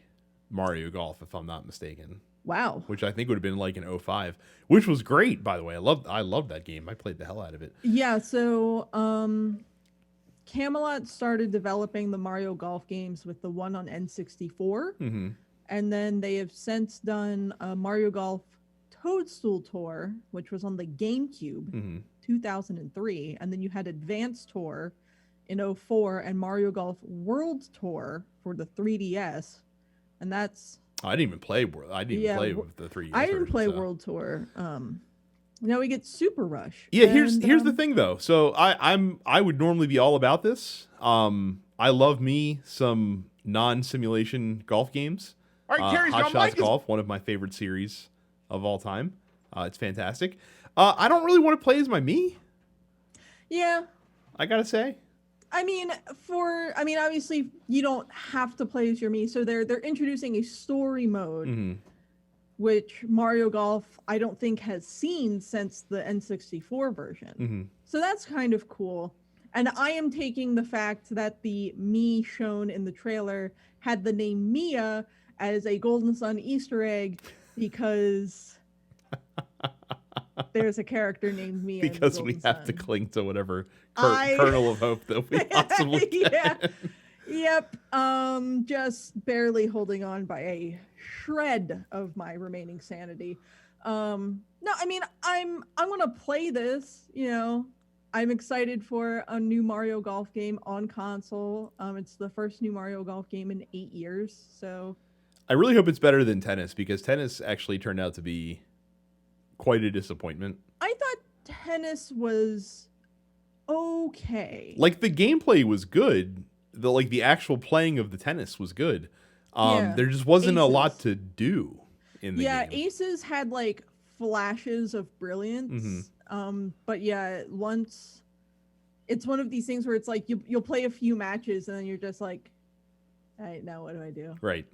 Mario Golf, if I'm not mistaken. Wow. Which I think would have been like in 2005, which was great, by the way. I loved that game. I played the hell out of it. Yeah. So Camelot started developing the Mario Golf games with the one on N64. And then they have since done a Mario Golf Toadstool Tour, which was on the GameCube, 2003. And then you had Advanced Tour in 2004 and Mario Golf World Tour for the 3DS. And that's... I didn't even play with the 3DS. I didn't play World Tour. Now we get Super Rush. Yeah, here's the thing though. So I would normally be all about this. I love me some non-simulation golf games. All right, Carrie's Hot Shots Golf, one of my favorite series of all time. It's fantastic. I don't really want to play as my me. Yeah. I gotta say. I mean, obviously you don't have to play as your me. So they're introducing a story mode, which Mario Golf I don't think has seen since the N64 version. So that's kind of cool. And I am taking the fact that the me shown in the trailer had the name Mia as a Golden Sun Easter egg because there's a character named Mia. Because we have to cling to whatever kernel of hope that we possibly can. Yep. Just barely holding on by a shred of my remaining sanity. No, I mean, I'm gonna play this, I'm excited for a new Mario Golf game on console. It's the first new Mario Golf game in 8 years, so I really hope it's better than tennis, because tennis actually turned out to be quite a disappointment. I thought tennis was okay. Like, the gameplay was good. The actual playing of the tennis was good. There just wasn't a lot to do in the game. Yeah, Aces had like flashes of brilliance. But yeah, once it's one of these things where it's like you'll play a few matches and then you're just like, all right, now what do I do? Right.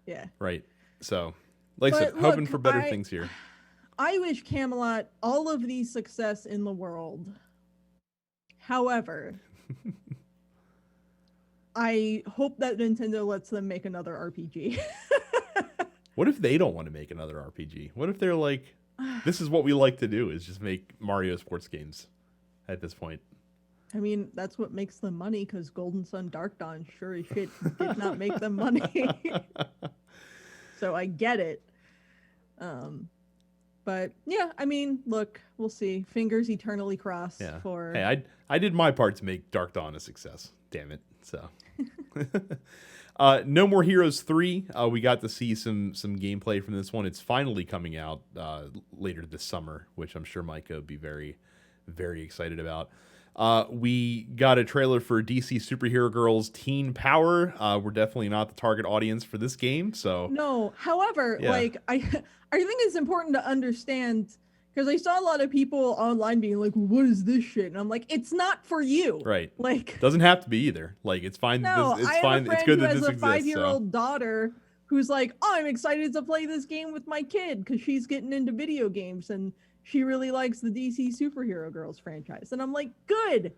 Yeah. Right. So, like I said, hoping for better things here. I wish Camelot all of the success in the world. However, I hope that Nintendo lets them make another RPG. What if they don't want to make another RPG? What if they're like, this is what we like to do, is just make Mario sports games at this point? I mean, that's what makes them money, because Golden Sun Dark Dawn sure as shit did not make them money. So I get it. But yeah, I mean, look, we'll see. Fingers eternally crossed for... Hey, I did my part to make Dark Dawn a success. Damn it. So... No More Heroes 3. We got to see some gameplay from this one. It's finally coming out later this summer, which I'm sure Micah would be very, very excited about. We got a trailer for DC Superhero Girls Teen Power. We're definitely not the target audience for this game, so... No, however, I think it's important to understand, because I saw a lot of people online being like, what is this shit? And I'm like, it's not for you. Right. Like, doesn't have to be either. Like, it's fine. No, it's fine. It's good that this exists. I have a 5-year-old daughter who's like, oh, I'm excited to play this game with my kid because she's getting into video games and she really likes the DC Superhero Girls franchise. And I'm like, good.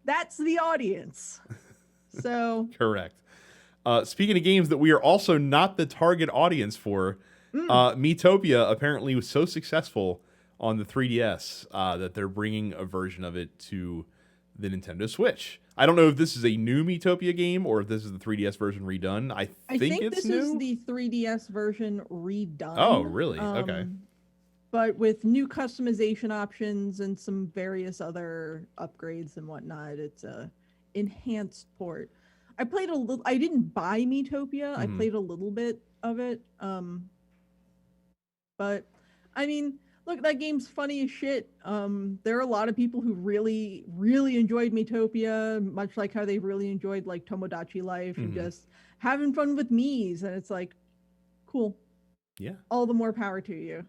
That's the audience. So. Correct. Speaking of games that we are also not the target audience for, Miitopia apparently was so successful on the 3DS that they're bringing a version of it to the Nintendo Switch. I don't know if this is a new Miitopia game or if this is the 3DS version redone. I think it's this new. is the 3DS version redone. Oh, really? Okay. But with new customization options and some various other upgrades and whatnot, it's a enhanced port. I played a little. I didn't buy Miitopia. I played a little bit of it. But I mean, look, that game's funny as shit. There are a lot of people who really, really enjoyed Miitopia, much like how they really enjoyed like Tomodachi Life and just having fun with Miis. And it's like, cool. Yeah. All the more power to you.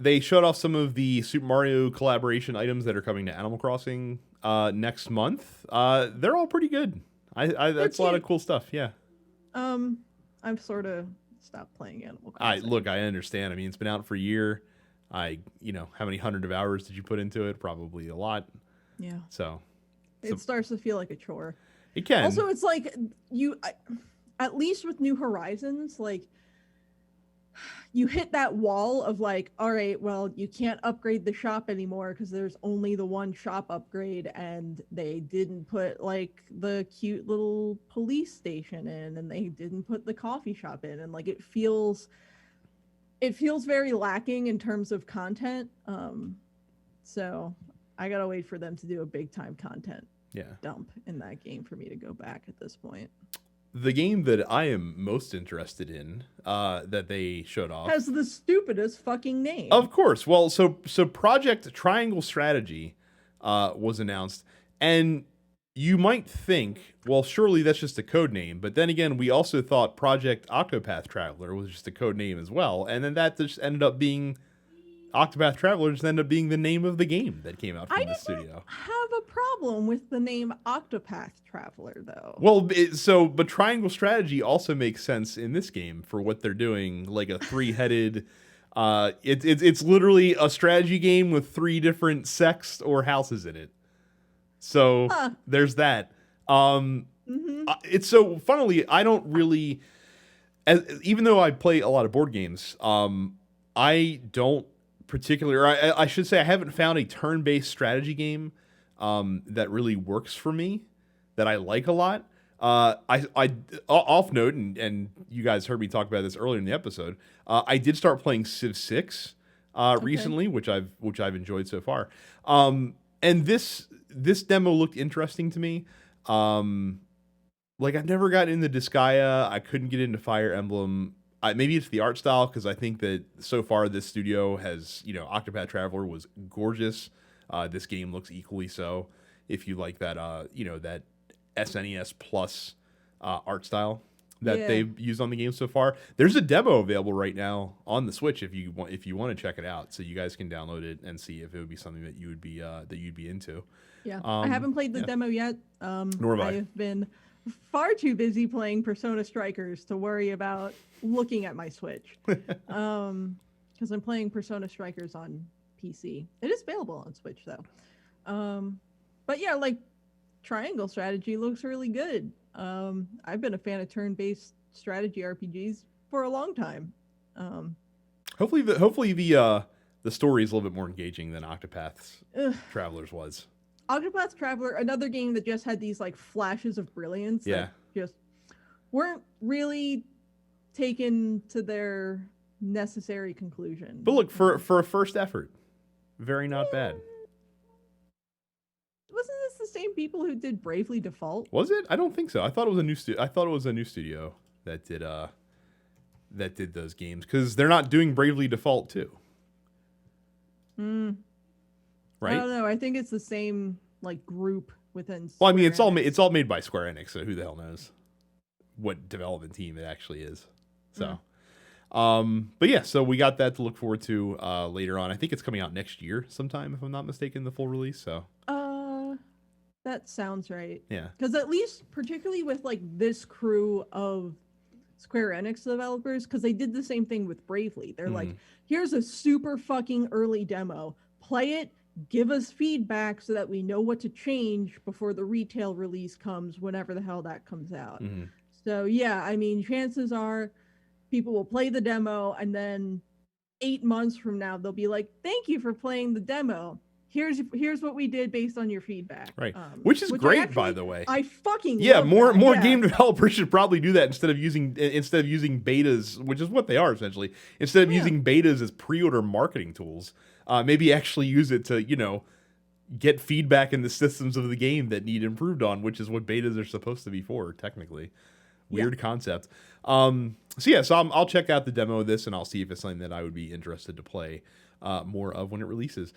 They showed off some of the Super Mario collaboration items that are coming to Animal Crossing next month. They're all pretty good. That's a lot of cool stuff. Yeah. I've sort of stopped playing Animal Crossing. I understand. I mean, it's been out for a year. How many hundred of hours did you put into it? Probably a lot. Yeah. So it starts to feel like a chore. It can. Also, it's like at least with New Horizons, like you hit that wall of like, all right, well, you can't upgrade the shop anymore because there's only the one shop upgrade, and they didn't put like the cute little police station in, and they didn't put the coffee shop in, and like it feels very lacking in terms of content. So I gotta wait for them to do a big time content dump in that game for me to go back at this point. The game that I am most interested in, that they showed off, has the stupidest fucking name. Of course. Well, so Project Triangle Strategy was announced, and you might think, well, surely that's just a code name. But then again, we also thought Project Octopath Traveler was just a code name as well, and then that just ended up being Octopath Traveler. Just ended up being the name of the game that came out from the studio. Have a problem with the name Octopath Traveler, though. Well, but Triangle Strategy also makes sense in this game for what they're doing, like a three-headed. It's literally a strategy game with 3 different sects or houses in it. So there's that. It's so funnily, I don't really, even though I play a lot of board games, I don't particularly, I should say, I haven't found a turn-based strategy game that really works for me, that I like a lot. I off note, and you guys heard me talk about this earlier in the episode. I did start playing Civ 6 recently, which I've enjoyed so far. And this demo looked interesting to me. Like I've never gotten into Disgaea. I couldn't get into Fire Emblem. Maybe it's the art style, because I think that so far this studio has, Octopath Traveler was gorgeous. This game looks equally so. If you like that, that SNES Plus art style that they've used on the game so far. There's a demo available right now on the Switch if you want to check it out, so you guys can download it and see if it would be something that you'd be into. Yeah, I haven't played the demo yet. Nor have I. I have been far too busy playing Persona Strikers to worry about looking at my Switch. Because I'm playing Persona Strikers on PC. It is available on Switch though. But yeah, like Triangle Strategy looks really good. I've been a fan of turn-based strategy RPGs for a long time. Hopefully the story is a little bit more engaging than Octopath Travelers was. Octopath Traveler, another game that just had these like flashes of brilliance that just weren't really taken to their necessary conclusion. But look, for a first effort, very not bad. Wasn't this the same people who did Bravely Default? Was it? I don't think so. I thought it was a new studio that did those games, because they're not doing Bravely Default 2. Right? I don't know. I think it's the same like group within. Well, I mean, it's all made by Square Enix, so who the hell knows what development team it actually is. So, but yeah, so we got that to look forward to later on. I think it's coming out next year sometime, if I'm not mistaken, the full release. So, that sounds right. Yeah, because at least particularly with like this crew of Square Enix developers, because they did the same thing with Bravely. They're like, here's a super fucking early demo. Play it. Give us feedback so that we know what to change before the retail release comes, whenever the hell that comes out. So yeah, I mean, chances are people will play the demo, and then 8 months from now they'll be like, thank you for playing the demo. here's what we did based on your feedback. Right. Which is great, actually, by the way. I fucking yeah. love More that. game developers should probably do that instead of using betas, which is what they are essentially. Instead of using betas as pre-order marketing tools, maybe actually use it to get feedback in the systems of the game that need improved on, which is what betas are supposed to be for, technically. Weird concept. So I'll check out the demo of this and I'll see if it's something that I would be interested to play more of when it releases.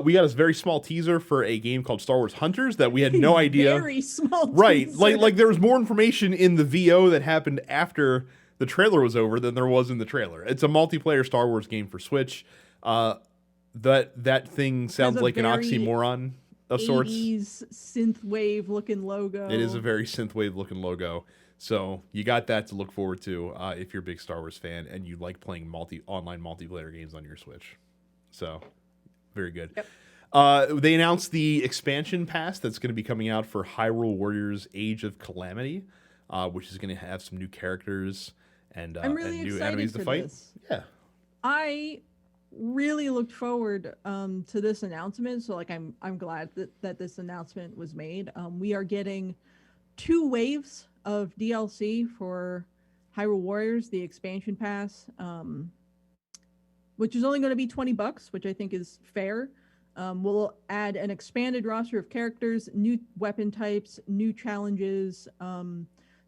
We got a very small teaser for a game called Star Wars Hunters that we had no idea. Very small right. teaser. Like there was more information in the VO that happened after the trailer was over than there was in the trailer. It's a multiplayer Star Wars game for Switch. That thing sounds like an oxymoron of sorts. 80s synthwave looking logo. It is a very synthwave looking logo. So you got that to look forward to if you're a big Star Wars fan and you like playing online multiplayer games on your Switch. So very good. Yep. They announced the expansion pass that's going to be coming out for Hyrule Warriors Age of Calamity, which is going to have some new characters and new enemies to fight. This. Yeah. I really looked forward to this announcement. So I'm glad that this announcement was made. We are getting 2 waves of DLC for Hyrule Warriors, the expansion pass, which is only going to be $20, which I think is fair. We'll add an expanded roster of characters, new weapon types, new challenges,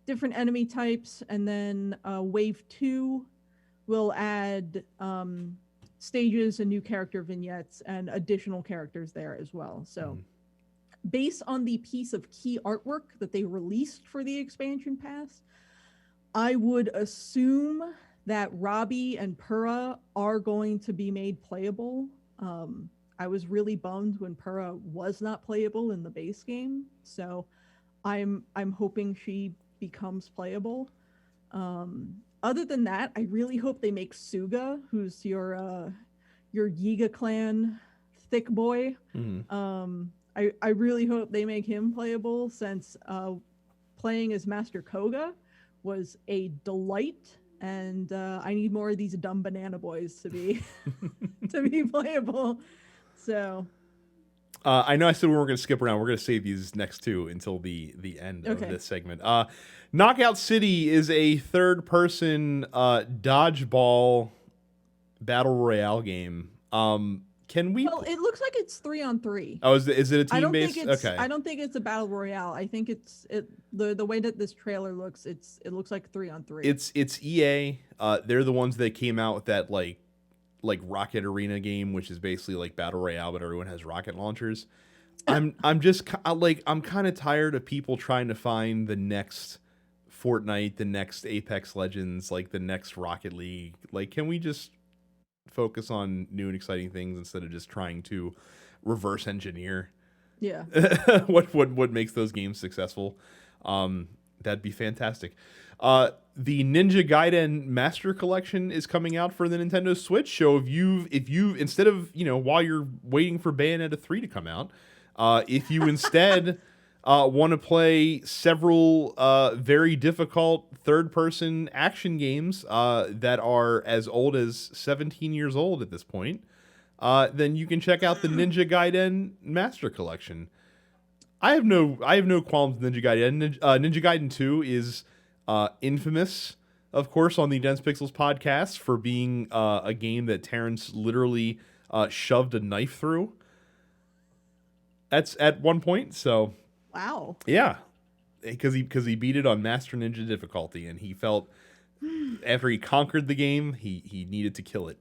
different enemy types, and then wave 2 will add stages and new character vignettes and additional characters there as well. So based on the piece of key artwork that they released for the expansion pass, I would assume that Robbie and Purah are going to be made playable. I was really bummed when Purah was not playable in the base game, so I'm hoping she becomes playable. Other than that, I really hope they make Suga, who's your Yiga clan thick boy. I really hope they make him playable, since playing as Master Koga was a delight, and I need more of these dumb banana boys to be to be playable. So I know I said we weren't going to skip around. We're going to save these next 2 until the end of this segment. Knockout City is a third-person dodgeball battle royale game. Can we? Well, it looks like it's 3-on-3. Oh, is it a team-based? Okay. I don't think it's a battle royale. I think the way that this trailer looks, it looks like 3-on-3. It's EA. They're the ones that came out with that like Rocket Arena game, which is basically like battle royale, but everyone has rocket launchers. I'm kind of tired of people trying to find the next Fortnite, the next Apex Legends, like the next Rocket League. Like, can we just focus on new and exciting things instead of just trying to reverse engineer what makes those games successful? That'd be fantastic. The Ninja Gaiden Master Collection is coming out for the Nintendo Switch. So if you instead of while you're waiting for Bayonetta 3 to come out, if you instead want to play several very difficult third-person action games that are as old as 17 years old at this point, then you can check out the Ninja Gaiden Master Collection. I have no qualms with Ninja Gaiden. Ninja Gaiden 2 is infamous, of course, on the Dense Pixels podcast for being a game that Terrence literally shoved a knife through. That's at one point. So wow, yeah, because he beat it on Master Ninja difficulty, and he felt after he conquered the game, he needed to kill it.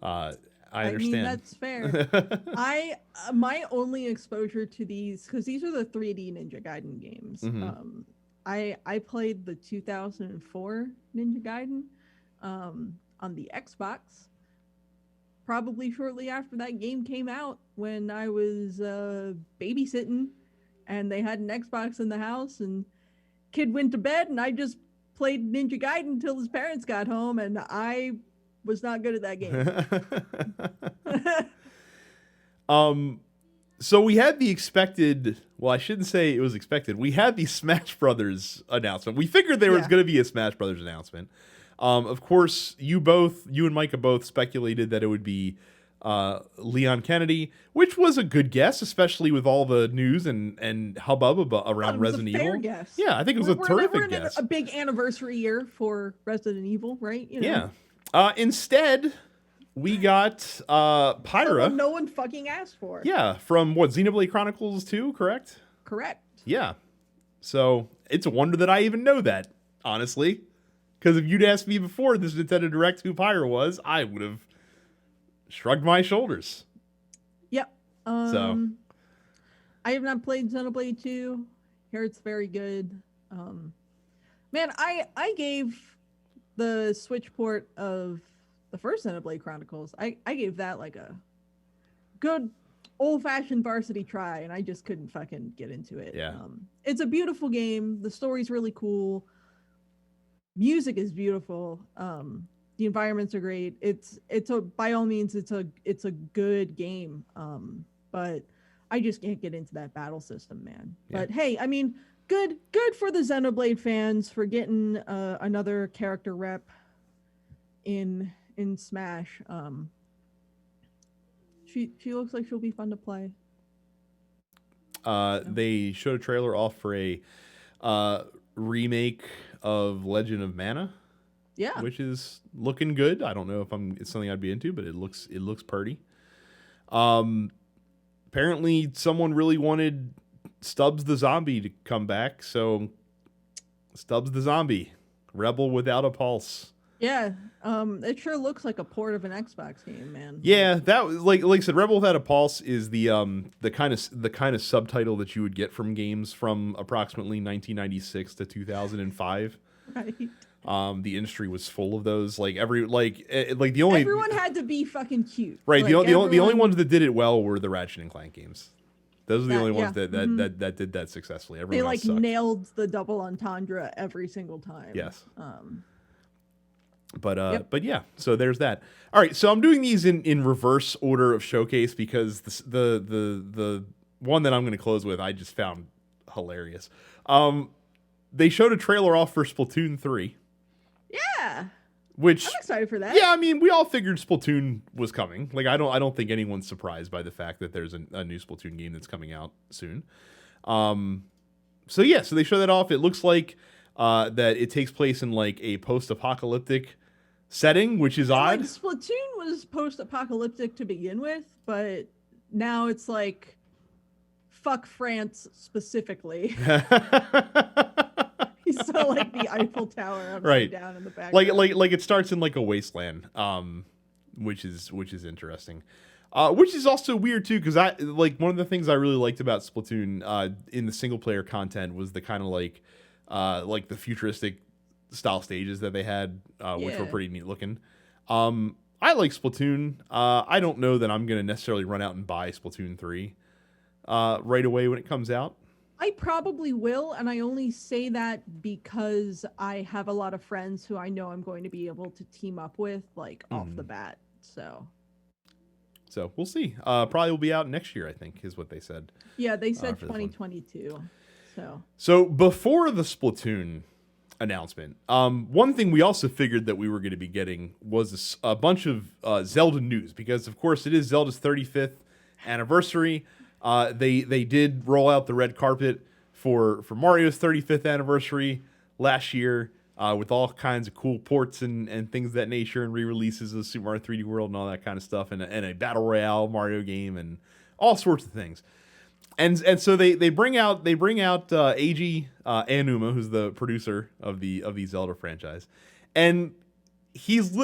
I understand. mean, that's fair. My only exposure to these, because these are the 3D Ninja Gaiden games. Mm-hmm. I played the 2004 Ninja Gaiden on the Xbox, probably shortly after that game came out, when I was babysitting, and they had an Xbox in the house, and kid went to bed, and I just played Ninja Gaiden until his parents got home, and I was not good at that game. So we had the expected, well, I shouldn't say it was expected. We had the Smash Brothers announcement. We figured there was going to be a Smash Brothers announcement. Of course, you and Micah both speculated that it would be Leon Kennedy, which was a good guess, especially with all the news and hubbub around Resident Fair Evil. guess. Yeah, I think it was a terrific we're in guess. a big anniversary year for Resident Evil, right? You know? Yeah. Instead, we got Pyra. Someone no one fucking asked for. Yeah, from what, Xenoblade Chronicles 2, correct? Correct. Yeah. So it's a wonder that I even know that, honestly. Because if you'd asked me before this Nintendo Direct who Pyra was, I would have shrugged my shoulders. Yep. So I have not played Xenoblade 2. Here it's very good. Man, I gave the Switch port of the first Xenoblade Chronicles, I gave that like a good old-fashioned varsity try, and I just couldn't fucking get into it. Yeah. It's a beautiful game. The story's really cool. Music is beautiful. The environments are great. It's a, by all means, it's a good game. But I just can't get into that battle system, man. Yeah. But hey, I mean, good for the Xenoblade fans for getting another character rep in Smash. She looks like she'll be fun to play. They showed a trailer off for a remake of Legend of Mana. Yeah. Which is looking good. I don't know if it's something I'd be into, but it looks pretty. Apparently someone really wanted Stubbs the Zombie to come back, so Stubbs the Zombie, Rebel without a pulse. Yeah, it sure looks like a port of an Xbox game, man. Yeah, that was like I said, Rebel Without a Pulse is the kind of subtitle that you would get from games from approximately 1996 to 2005. Right. The industry was full of those. Like the only everyone had to be fucking cute. Right. Like, The only ones that did it well were the Ratchet and Clank games. Those are the only ones that did that successfully. Everyone they else sucked. nailed the double entendre every single time. Yes. Yep. But yeah, so there's that. All right, so I'm doing these in reverse order of showcase because the one that I'm going to close with I just found hilarious. They showed a trailer off for Splatoon 3. Yeah. Which I'm excited for that. Yeah, I mean, we all figured Splatoon was coming. Like, I don't think anyone's surprised by the fact that there's a new Splatoon game that's coming out soon. So they show that off. It looks like that it takes place in like a post-apocalyptic setting, which is odd. Like, Splatoon was post-apocalyptic to begin with, but now it's like fuck France specifically. You saw like the Eiffel Tower upside down in the back. Like it starts in like a wasteland, which is interesting. Which is also weird too, because I like one of the things I really liked about Splatoon in the single player content was the kind of like the futuristic style stages that they had, which were pretty neat looking. I like Splatoon. I don't know that I'm gonna necessarily run out and buy Splatoon 3 right away when it comes out. I probably will, and I only say that because I have a lot of friends who I know I'm going to be able to team up with, like, off the bat. So we'll see. Probably will be out next year, I think, is what they said. Yeah, they said 2022. So before the Splatoon announcement, one thing we also figured that we were going to be getting was a bunch of Zelda news, because of course it is Zelda's 35th anniversary. They did roll out the red carpet for Mario's 35th anniversary last year, with all kinds of cool ports and things of that nature, and re-releases of Super Mario 3D World and all that kind of stuff, and a Battle Royale Mario game and all sorts of things. And so they bring out Eiji Aonuma, who's the producer of the Zelda franchise, and he's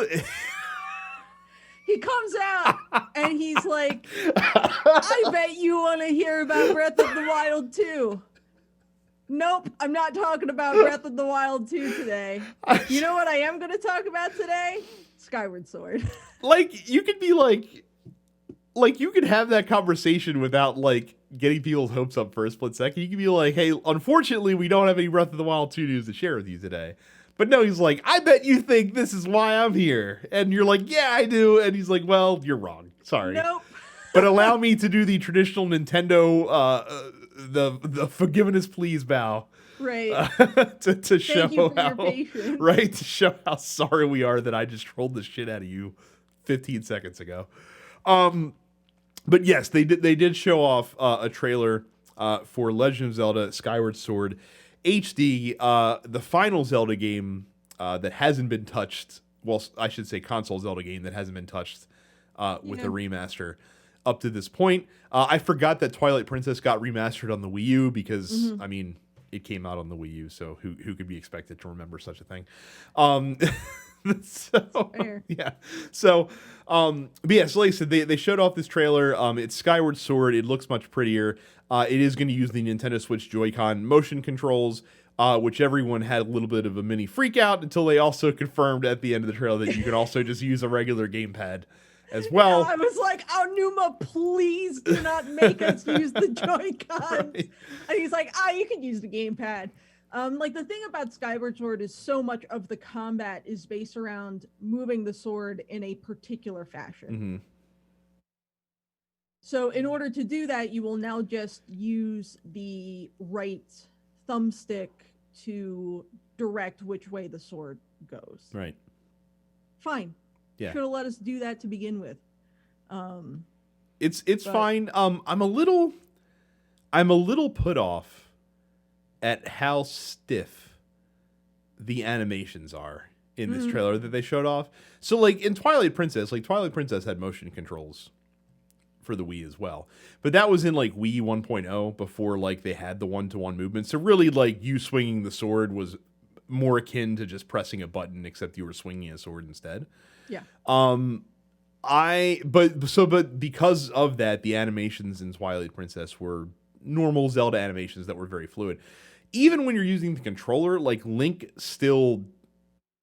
he comes out and he's like, I bet you want to hear about Breath of the Wild 2. Nope, I'm not talking about Breath of the Wild 2 today. You know what I am going to talk about today? Skyward Sword. Like, you could be like you could have that conversation without like getting people's hopes up for a split second. You could be like, hey, unfortunately, we don't have any Breath of the Wild 2 news to share with you today. But no, he's like, I bet you think this is why I'm here. And you're like, yeah, I do. And he's like, well, you're wrong. Sorry. Nope. But allow me to do the traditional Nintendo, the forgiveness please bow. Right. to show you for how, your patience. right, to show how sorry we are that I just trolled the shit out of you 15 seconds ago. But yes, they did show off a trailer for Legend of Zelda Skyward Sword HD, the final Zelda game that hasn't been touched. Well, I should say console Zelda game that hasn't been touched with a remaster up to this point. I forgot that Twilight Princess got remastered on the Wii U because, I mean, it came out on the Wii U, so who could be expected to remember such a thing? So yeah, so but yeah, so like I said, they showed off this trailer. It's Skyward Sword. It looks much prettier. It is going to use the Nintendo Switch Joy-Con motion controls, which everyone had a little bit of a mini freak out until they also confirmed at the end of the trailer that you can also just use a regular gamepad as well. Yeah, I was like, Aonuma, please do not make us use the Joy-Cons. Right. And he's like, you can use the gamepad. Like the thing about Skyward Sword is so much of the combat is based around moving the sword in a particular fashion. Mm-hmm. So in order to do that, you will now just use the right thumbstick to direct which way the sword goes. Right. Fine. Yeah. Should have let us do that to begin with. It's fine. I'm a little put off at how stiff the animations are in this trailer that they showed off. So like in Twilight Princess had motion controls for the Wii as well. But that was in like Wii 1.0 before like they had the one-to-one movement. So really like you swinging the sword was more akin to just pressing a button, except you were swinging a sword instead. Yeah. But because of that, the animations in Twilight Princess were normal Zelda animations that were very fluid. Even when you're using the controller, like Link still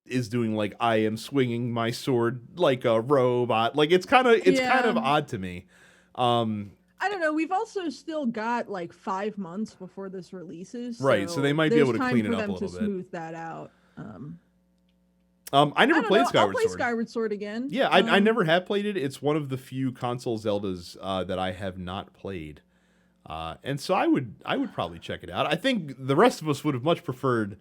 is doing like I am swinging my sword like a robot. Like it's kind of odd to me. I don't know. We've also still got like 5 months before this releases, right? So they might be able to clean it up a little bit. Smooth that out. I never played Skyward Sword. I'll play Skyward Sword again. Yeah, I never have played it. It's one of the few console Zeldas that I have not played. And so I would probably check it out. I think the rest of us would have much preferred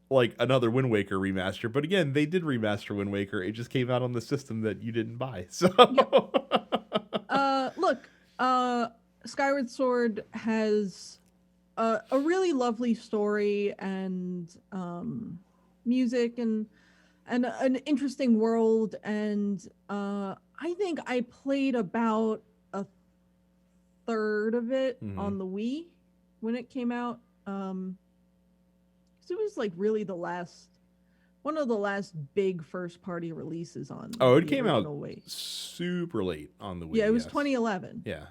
like another Wind Waker remaster, but again, they did remaster Wind Waker. It just came out on the system that you didn't buy. So look, Skyward Sword has a really lovely story and music and an interesting world, and I think I played about a third of it on the Wii when it came out. So it was like really one of the last big first party releases on. Oh, it came out super late on the Wii. Yeah, it was 2011. Yeah.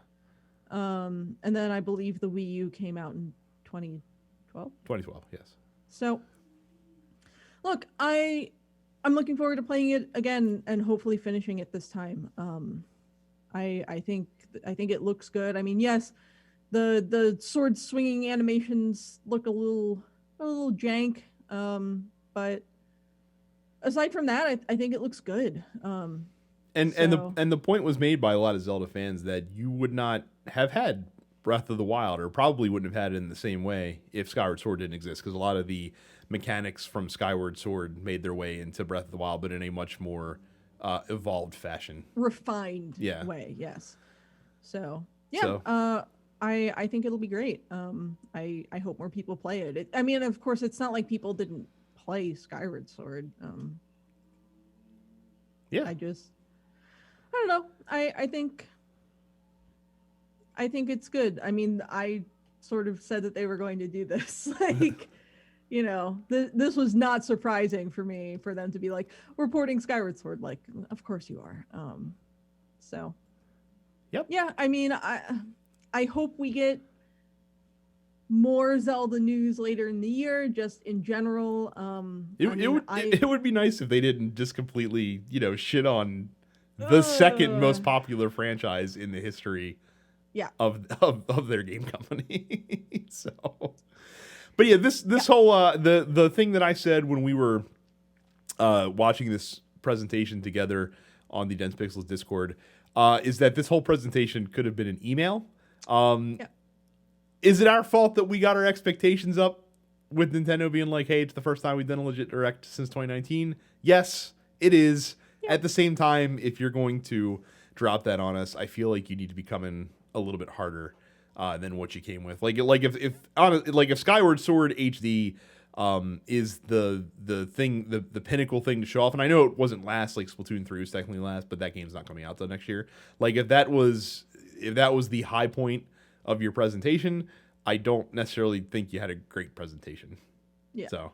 And then I believe the Wii U came out in 2012. 2012, yes. So, look, I'm looking forward to playing it again and hopefully finishing it this time. I think it looks good. I mean, yes, the sword swinging animations look a little jank, but aside from that, I think it looks good. And the point was made by a lot of Zelda fans that you would not have had Breath of the Wild, or probably wouldn't have had it in the same way if Skyward Sword didn't exist, because a lot of the mechanics from Skyward Sword made their way into Breath of the Wild, but in a much more evolved fashion, refined way. Yes. So I think it'll be great. I hope more people play it. I mean, of course, it's not like people didn't play Skyward Sword. I don't know. I think it's good. I mean, I sort of said that they were going to do this. Like, you know, this was not surprising for me for them to be like, we're porting Skyward Sword. Like, of course you are. So. Yep. Yeah, I mean, I hope we get more Zelda news later in the year, just in general. It would be nice if they didn't just completely, shit on the second most popular franchise in the history of their game company. So, but yeah, this whole the thing that I said when we were watching this presentation together on the Dense Pixels Discord is that this whole presentation could have been an email. Is it our fault that we got our expectations up with Nintendo being like, hey, it's the first time we've done a legit Direct since 2019? Yes, it is. Yeah. At the same time, if you're going to drop that on us, I feel like you need to be coming a little bit harder than what you came with. Like if Skyward Sword HD is the thing, the pinnacle thing to show off, and I know it wasn't last, like Splatoon 3 was technically last, but that game's not coming out till next year. Like if that was the high point of your presentation, I don't necessarily think you had a great presentation. Yeah. So,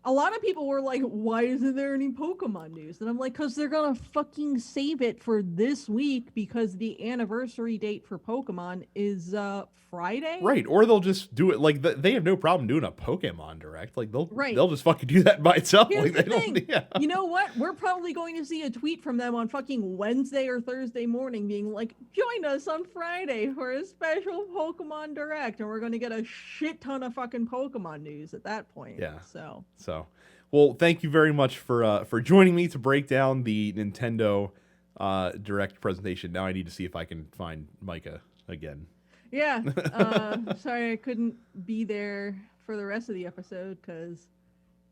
a lot of people were like, why isn't there any Pokemon news? And I'm like, because they're going to fucking save it for this week because the anniversary date for Pokemon is Friday. Right. Or they'll just do it. Like they have no problem doing a Pokemon Direct. Like Right. they'll just fucking do that by itself. Here's Like, the thing. You know what? We're probably going to see a tweet from them on fucking Wednesday or Thursday morning being like, join us on Friday for a special Pokemon Direct. And we're going to get a shit ton of fucking Pokemon news at that point. Yeah. So, well, thank you very much for joining me to break down the Nintendo Direct presentation. Now I need to see if I can find Micah again. Yeah. Sorry I couldn't be there for the rest of the episode because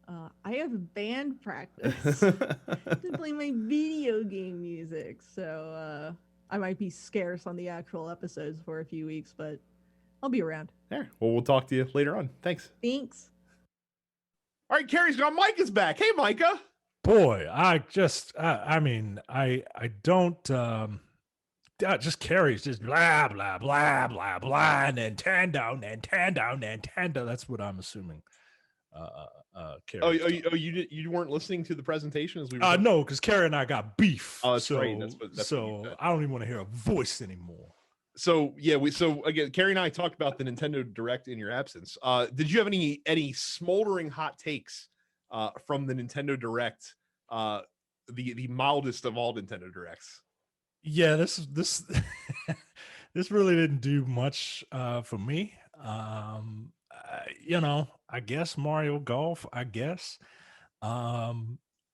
I have band practice to play my video game music. So I might be scarce on the actual episodes for a few weeks, but I'll be around. There. Well, we'll talk to you later on. Thanks. All right, Carrie's gone. Micah's back. Hey, Micah. Boy, I don't. Just Carrie's just blah blah blah blah blah. Nintendo. That's what I'm assuming. Carrie. You weren't listening to the presentation as we were no, because Carrie and I got beef. Oh, that's right. That's so I don't even want to hear a voice anymore. So yeah, again, Carrie and I talked about the Nintendo Direct in your absence. Did you have any smoldering hot takes from the Nintendo Direct? The mildest of all Nintendo Directs. Yeah, this this really didn't do much for me. I guess Mario Golf. I guess. I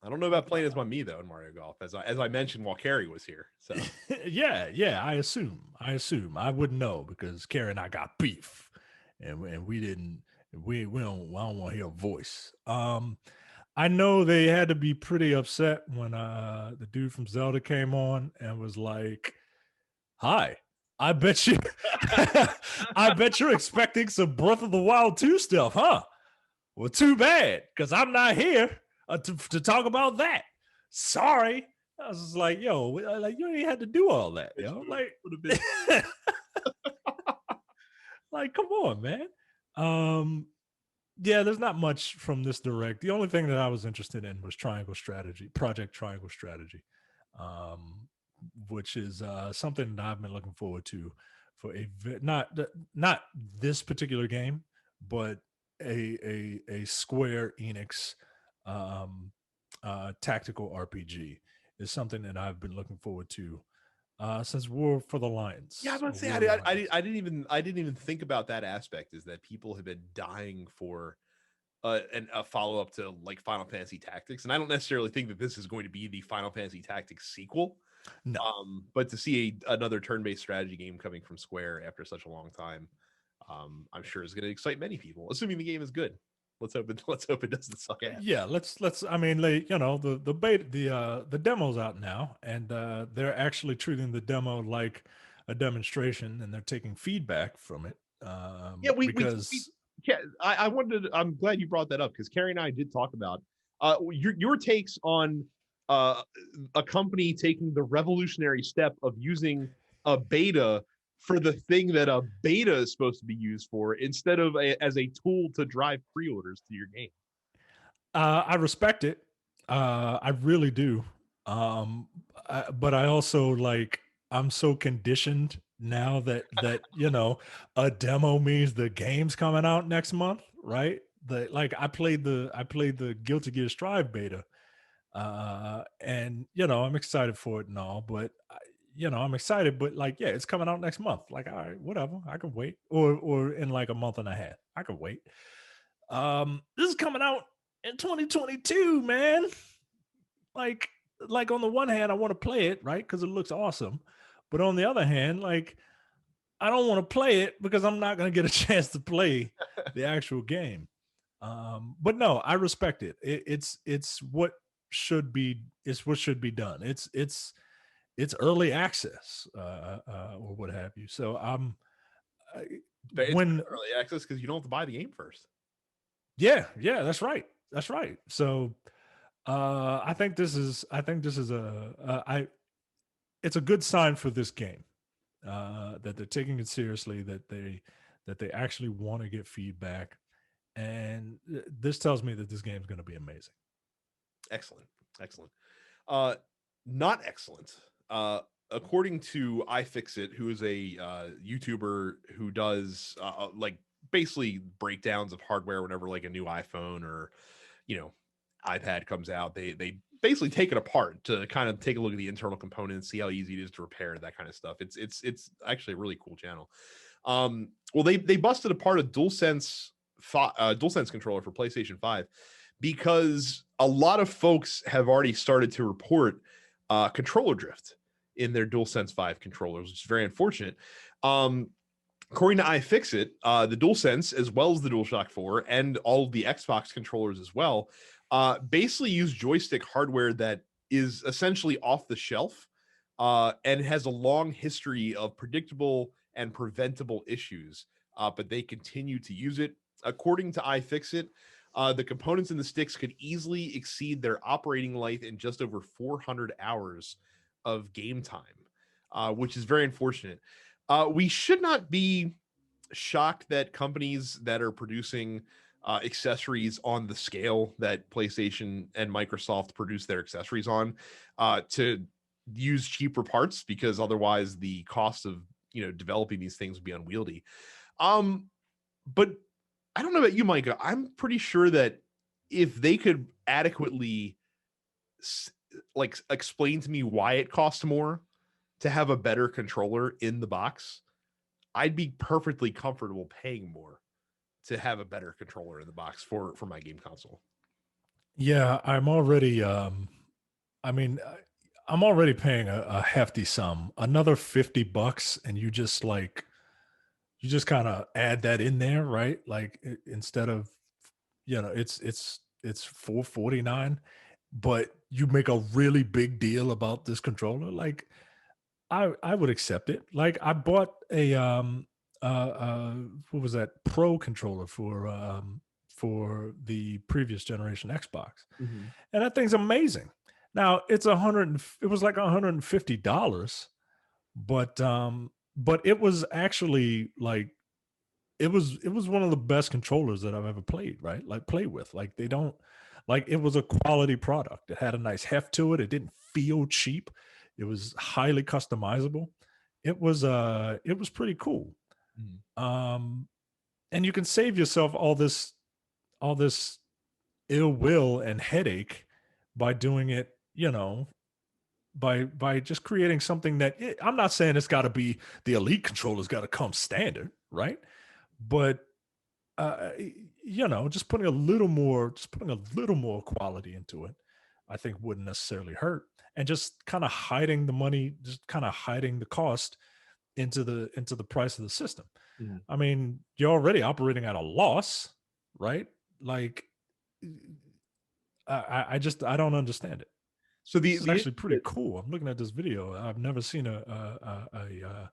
don't know about playing as my Mii though in Mario Golf, as I mentioned while Carrie was here. So yeah. I assume I wouldn't know because Carrie and I got beef, and we don't want to hear a voice. I know they had to be pretty upset when the dude from Zelda came on and was like, "Hi, I bet you, I bet you're expecting some Breath of the Wild 2 stuff, huh? Well, too bad, because I'm not here to talk about that. Sorry." I was just like, "Yo, like you ain't had to do all that, yo." Like, like, come on, man. Yeah, there's not much from this Direct. The only thing that I was interested in was Project Triangle Strategy, which is something that I've been looking forward to for not this particular game, but a Square Enix tactical RPG is something that I've been looking forward to since War for the Lions. Yeah, I was about to say I didn't even think about that aspect. Is that people have been dying for a follow up to like Final Fantasy Tactics, and I don't necessarily think that this is going to be the Final Fantasy Tactics sequel. No. But to see another turn based strategy game coming from Square after such a long time, I'm sure is going to excite many people. Assuming the game is good. Let's hope it doesn't suck ass. Yeah, let's. I mean, the beta, the demo's out now, and they're actually treating the demo like a demonstration, and they're taking feedback from it. I wanted. I'm glad you brought that up because Carrie and I did talk about your takes on a company taking the revolutionary step of using a beta for the thing that a beta is supposed to be used for instead of as a tool to drive pre-orders to your game. I respect it. I really do. But I also I'm so conditioned now that a demo means the game's coming out next month, right? I played the Guilty Gear Strive beta, and I'm excited for it and all, but I'm excited, but it's coming out next month. All right, whatever, I can wait, or in a month and a half, I can wait. This is coming out in 2022, man. Like on the one hand, I want to play it, right? Because it looks awesome. But on the other hand, I don't want to play it because I'm not going to get a chance to play the actual game. But no, I respect it. It's what should be. It's what should be done. It's it's early access or what have you. So It's when early access because you don't have to buy the game first. yeah, that's right. So I think this is it's a good sign for this game that they're taking it seriously, that they actually want to get feedback, and this tells me that this game is going to be amazing. Excellent. Not excellent. According to iFixit, who is a YouTuber who does like basically breakdowns of hardware whenever like a new iPhone or iPad comes out, they basically take it apart to kind of take a look at the internal components, see how easy it is to repair, that kind of stuff. It's actually a really cool channel. Well, they busted apart a DualSense controller for PlayStation 5 because a lot of folks have already started to report controller drift in their DualSense 5 controllers, which is very unfortunate. According to iFixit, the DualSense, as well as the DualShock 4 and all of the Xbox controllers as well, basically use joystick hardware that is essentially off the shelf and has a long history of predictable and preventable issues, but they continue to use it. According to iFixit, the components in the sticks could easily exceed their operating life in just over 400 hours of game time, which is very unfortunate. We should not be shocked that companies that are producing accessories on the scale that PlayStation and Microsoft produce their accessories on to use cheaper parts, because otherwise the cost of developing these things would be unwieldy. But I don't know about you, Micah. I'm pretty sure that if they could adequately explain to me why it costs more to have a better controller in the box, I'd be perfectly comfortable paying more to have a better controller in the box for my game console. Yeah, I'm already I'm already paying a hefty sum. Another $50 and you just kind of add that in there, right? Like instead of it's $449, but you make a really big deal about this controller. Like I would accept it. Like I bought a what was that, Pro controller for the previous generation Xbox. Mm-hmm. And that thing's amazing. Now it was like $150, but it was actually like it was one of the best controllers that I've ever played, right? Like play with. Like they don't like it was a quality product. It had a nice heft to it. It didn't feel cheap. It was highly customizable. It was pretty cool. Mm-hmm. And you can save yourself all this ill will and headache by doing it, by just creating something that I'm not saying it's got to be the elite controller's got to come standard, right? But just putting a little more quality into it, I think wouldn't necessarily hurt. And just kind of hiding the money, just kind of hiding the cost into the price of the system. Mm-hmm. I mean, you're already operating at a loss, right? Like, I don't understand it. So this is actually pretty cool. I'm looking at this video. I've never seen a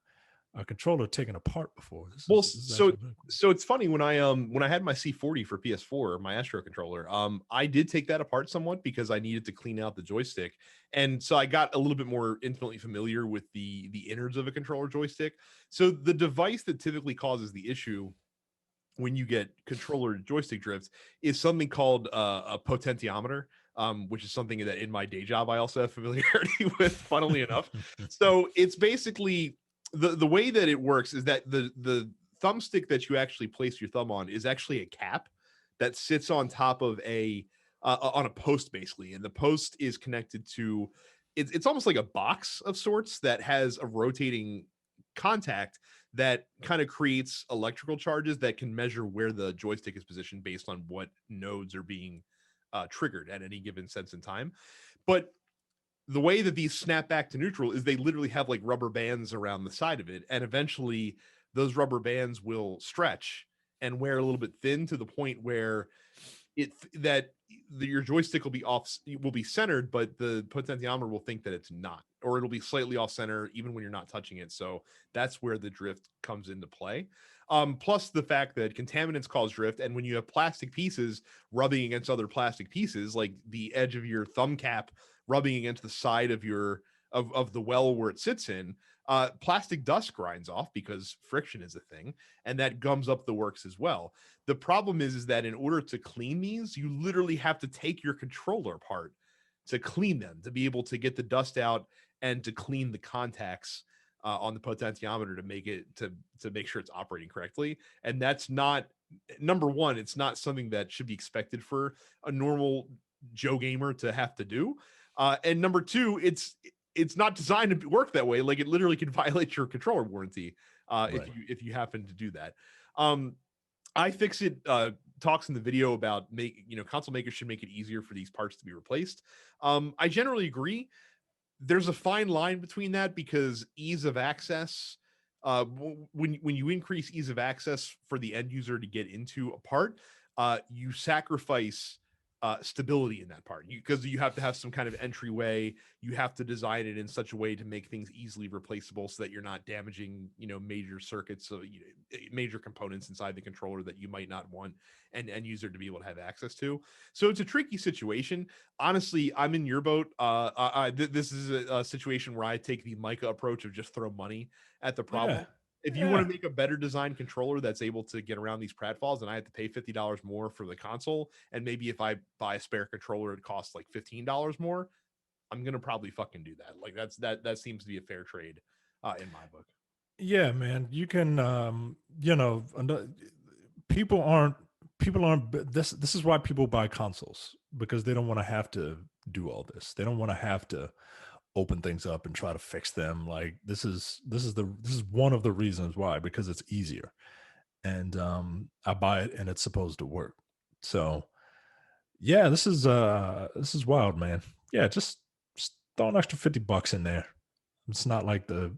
controller taken apart before. So it's funny when I had my C40 for PS4, my Astro controller, I did take that apart somewhat because I needed to clean out the joystick, and so I got a little bit more intimately familiar with the innards of a controller joystick. So the device that typically causes the issue when you get controller joystick drifts is something called a potentiometer, which is something that in my day job I also have familiarity with, funnily enough. So it's basically the way that it works is that the thumbstick that you actually place your thumb on is actually a cap that sits on top of on a post, basically, and the post is connected to it's almost like a box of sorts that has a rotating contact that kind of creates electrical charges that can measure where the joystick is positioned based on what nodes are being triggered at any given sense in time. But the way that these snap back to neutral is they literally have like rubber bands around the side of it, and eventually those rubber bands will stretch and wear a little bit thin to the point where your joystick will be centered, but the potentiometer will think that it's not, or it'll be slightly off center even when you're not touching it. So that's where the drift comes into play. Plus the fact that contaminants cause drift, and when you have plastic pieces rubbing against other plastic pieces, like the edge of your thumb cap rubbing against the side of of the well where it sits in, plastic dust grinds off because friction is a thing, and that gums up the works as well. The problem is that in order to clean these, you literally have to take your controller apart to clean them, to be able to get the dust out and to clean the contacts on the potentiometer to make sure it's operating correctly. And that's not, number one, it's not something that should be expected for a normal Joe gamer to have to do. And number two, it's not designed to work that way. Like, it literally can violate your controller warranty Right. if you happen to do that. iFixit talks in the video about console makers should make it easier for these parts to be replaced. I generally agree. There's a fine line between that, because ease of access, when you increase ease of access for the end user to get into a part, you sacrifice stability in that part, because you have to have some kind of entryway. You have to design it in such a way to make things easily replaceable, so that you're not damaging major circuits, so major components inside the controller that you might not want an end user to be able to have access to. So it's a tricky situation. Honestly, I'm in your boat. This is a situation where I take the Micah approach of just throw money at the problem. Yeah. If you want to make a better design controller that's able to get around these pratfalls, and I have to pay $50 more for the console, and maybe if I buy a spare controller, it costs like $15 more, I'm gonna probably fucking do that. Like, that seems to be a fair trade in my book. Yeah, man. You can, people aren't this is why people buy consoles, because they don't want to have to do all this. They don't want to have to open things up and try to fix them. Like, this is one of the reasons why, because it's easier. And I buy it and it's supposed to work. So yeah, this is wild, man. Yeah, just throw an extra $50 in there. It's not like the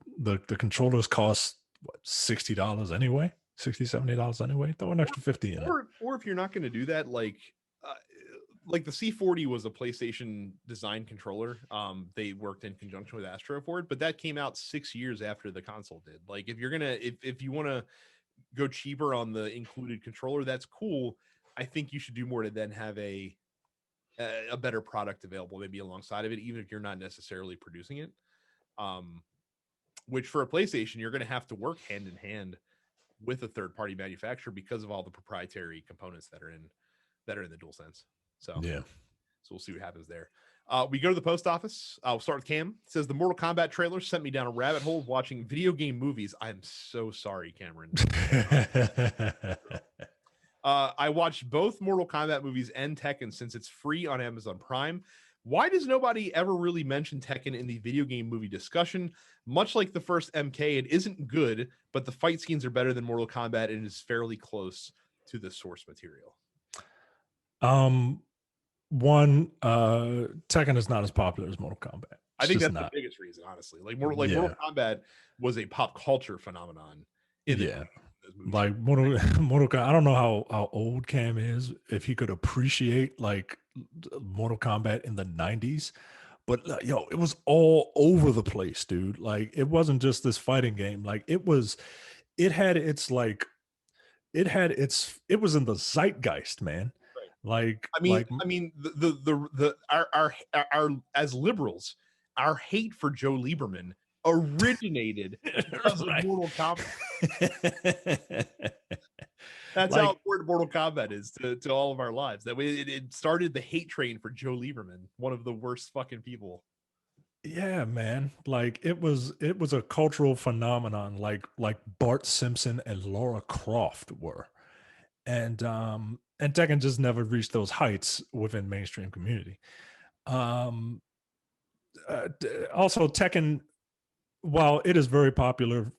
controllers cost what, $60 anyway, $60-$70 anyway. Throw an extra 50 in there. Or if you're not going to do that, like the C40 was a PlayStation design controller. They worked in conjunction with Astro for it, but that came out 6 years after the console did. Like, if you're gonna, if you want to go cheaper on the included controller, that's cool. I think you should do more to then have a better product available, maybe alongside of it, even if you're not necessarily producing it. Which for a PlayStation, you're going to have to work hand in hand with a third party manufacturer because of all the proprietary components that are in the DualSense. So Yeah. So we'll see what happens there. We go to the post office. We'll start with Cam. It says the Mortal Kombat trailer sent me down a rabbit hole of watching video game movies. I'm so sorry, Cameron. I watched both Mortal Kombat movies and Tekken since it's free on Amazon Prime. Why does nobody ever really mention Tekken in the video game movie discussion? Much like the first MK, it isn't good, but the fight scenes are better than Mortal Kombat and is fairly close to the source material. Tekken is not as popular as Mortal Kombat. I think that's the biggest reason, honestly. Mortal Kombat was a pop culture phenomenon. Like Mortal Kombat. I don't know how old Cam is, if he could appreciate like Mortal Kombat in the 90s, but it was all over the place, dude. Like, it wasn't just this fighting game. Like, it was in the zeitgeist, man. Like, I mean, our as liberals, our hate for Joe Lieberman originated because of Mortal Kombat. That's how important Mortal Kombat is to all of our lives. That way, it started the hate train for Joe Lieberman, one of the worst fucking people. Yeah, man. Like, it was a cultural phenomenon, like Bart Simpson and Laura Croft were. And Tekken just never reached those heights within mainstream community. Also, Tekken, while it is very popular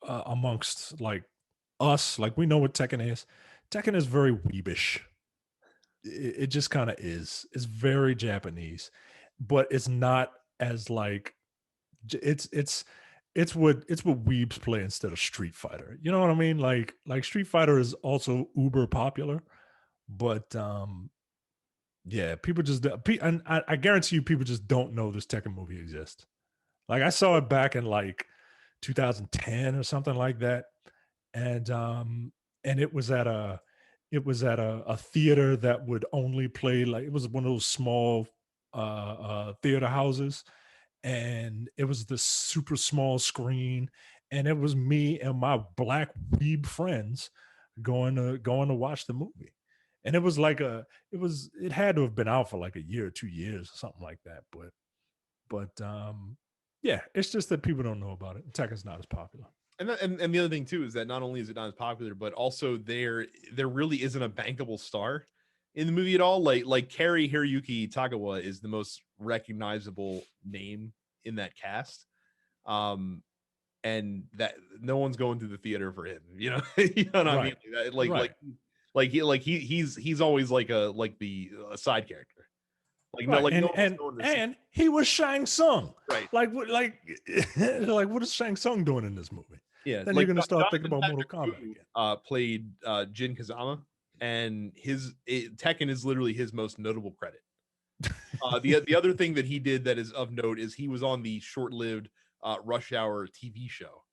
amongst like us, like, we know what Tekken is very weebish. It just kind of is. It's very Japanese, but it's not as like it's what weebs play instead of Street Fighter. You know what I mean? Like Street Fighter is also uber popular, but Yeah, people just and I guarantee you, people just don't know this Tekken movie exists. Like I saw it back in like 2010 or something like that, and it was at a theater that would only play, like, it was one of those small theater houses, and it was the super small screen, and it was me and my black weeb friends going to watch the movie. And it was like it had to have been out for like a year or 2 years or something like that. But yeah, it's just that people don't know about it. Tekken's not as popular. And the other thing too is that not only is it not as popular, but also there really isn't a bankable star in the movie at all. Like Kari Hiroyuki Tagawa is the most recognizable name in that cast. And that no one's going to the theater for him, you know. You know what I mean? Right. He's always like the side character. Like no, Right. like And no one's going to see. and he was Shang Tsung. Right. Like what is Shang Tsung doing in this movie? Yeah, Then like you're gonna start thinking Jonathan about Mortal Patrick Kombat Wu, again. played Jin Kazama, and Tekken is literally his most notable credit. The other thing that he did that is of note is he was on the short-lived Rush Hour TV show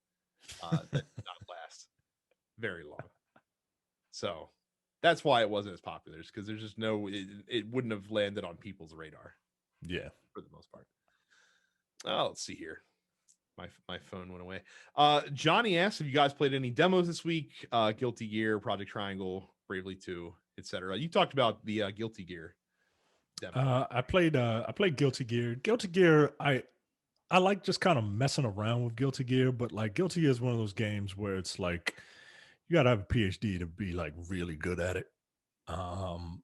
that did not last very long. So that's why it wasn't as popular, because there's just it wouldn't have landed on people's radar. Yeah. For the most part. Oh, let's see here. My phone went away. Johnny asked, have you guys played any demos this week? Guilty Gear, Project Triangle, Bravely 2, etc. You talked about the Guilty Gear demo. I played Guilty Gear. Guilty Gear, I like just kind of messing around with Guilty Gear, but like Guilty Gear is one of those games where it's like you gotta have a PhD to be like really good at it. Um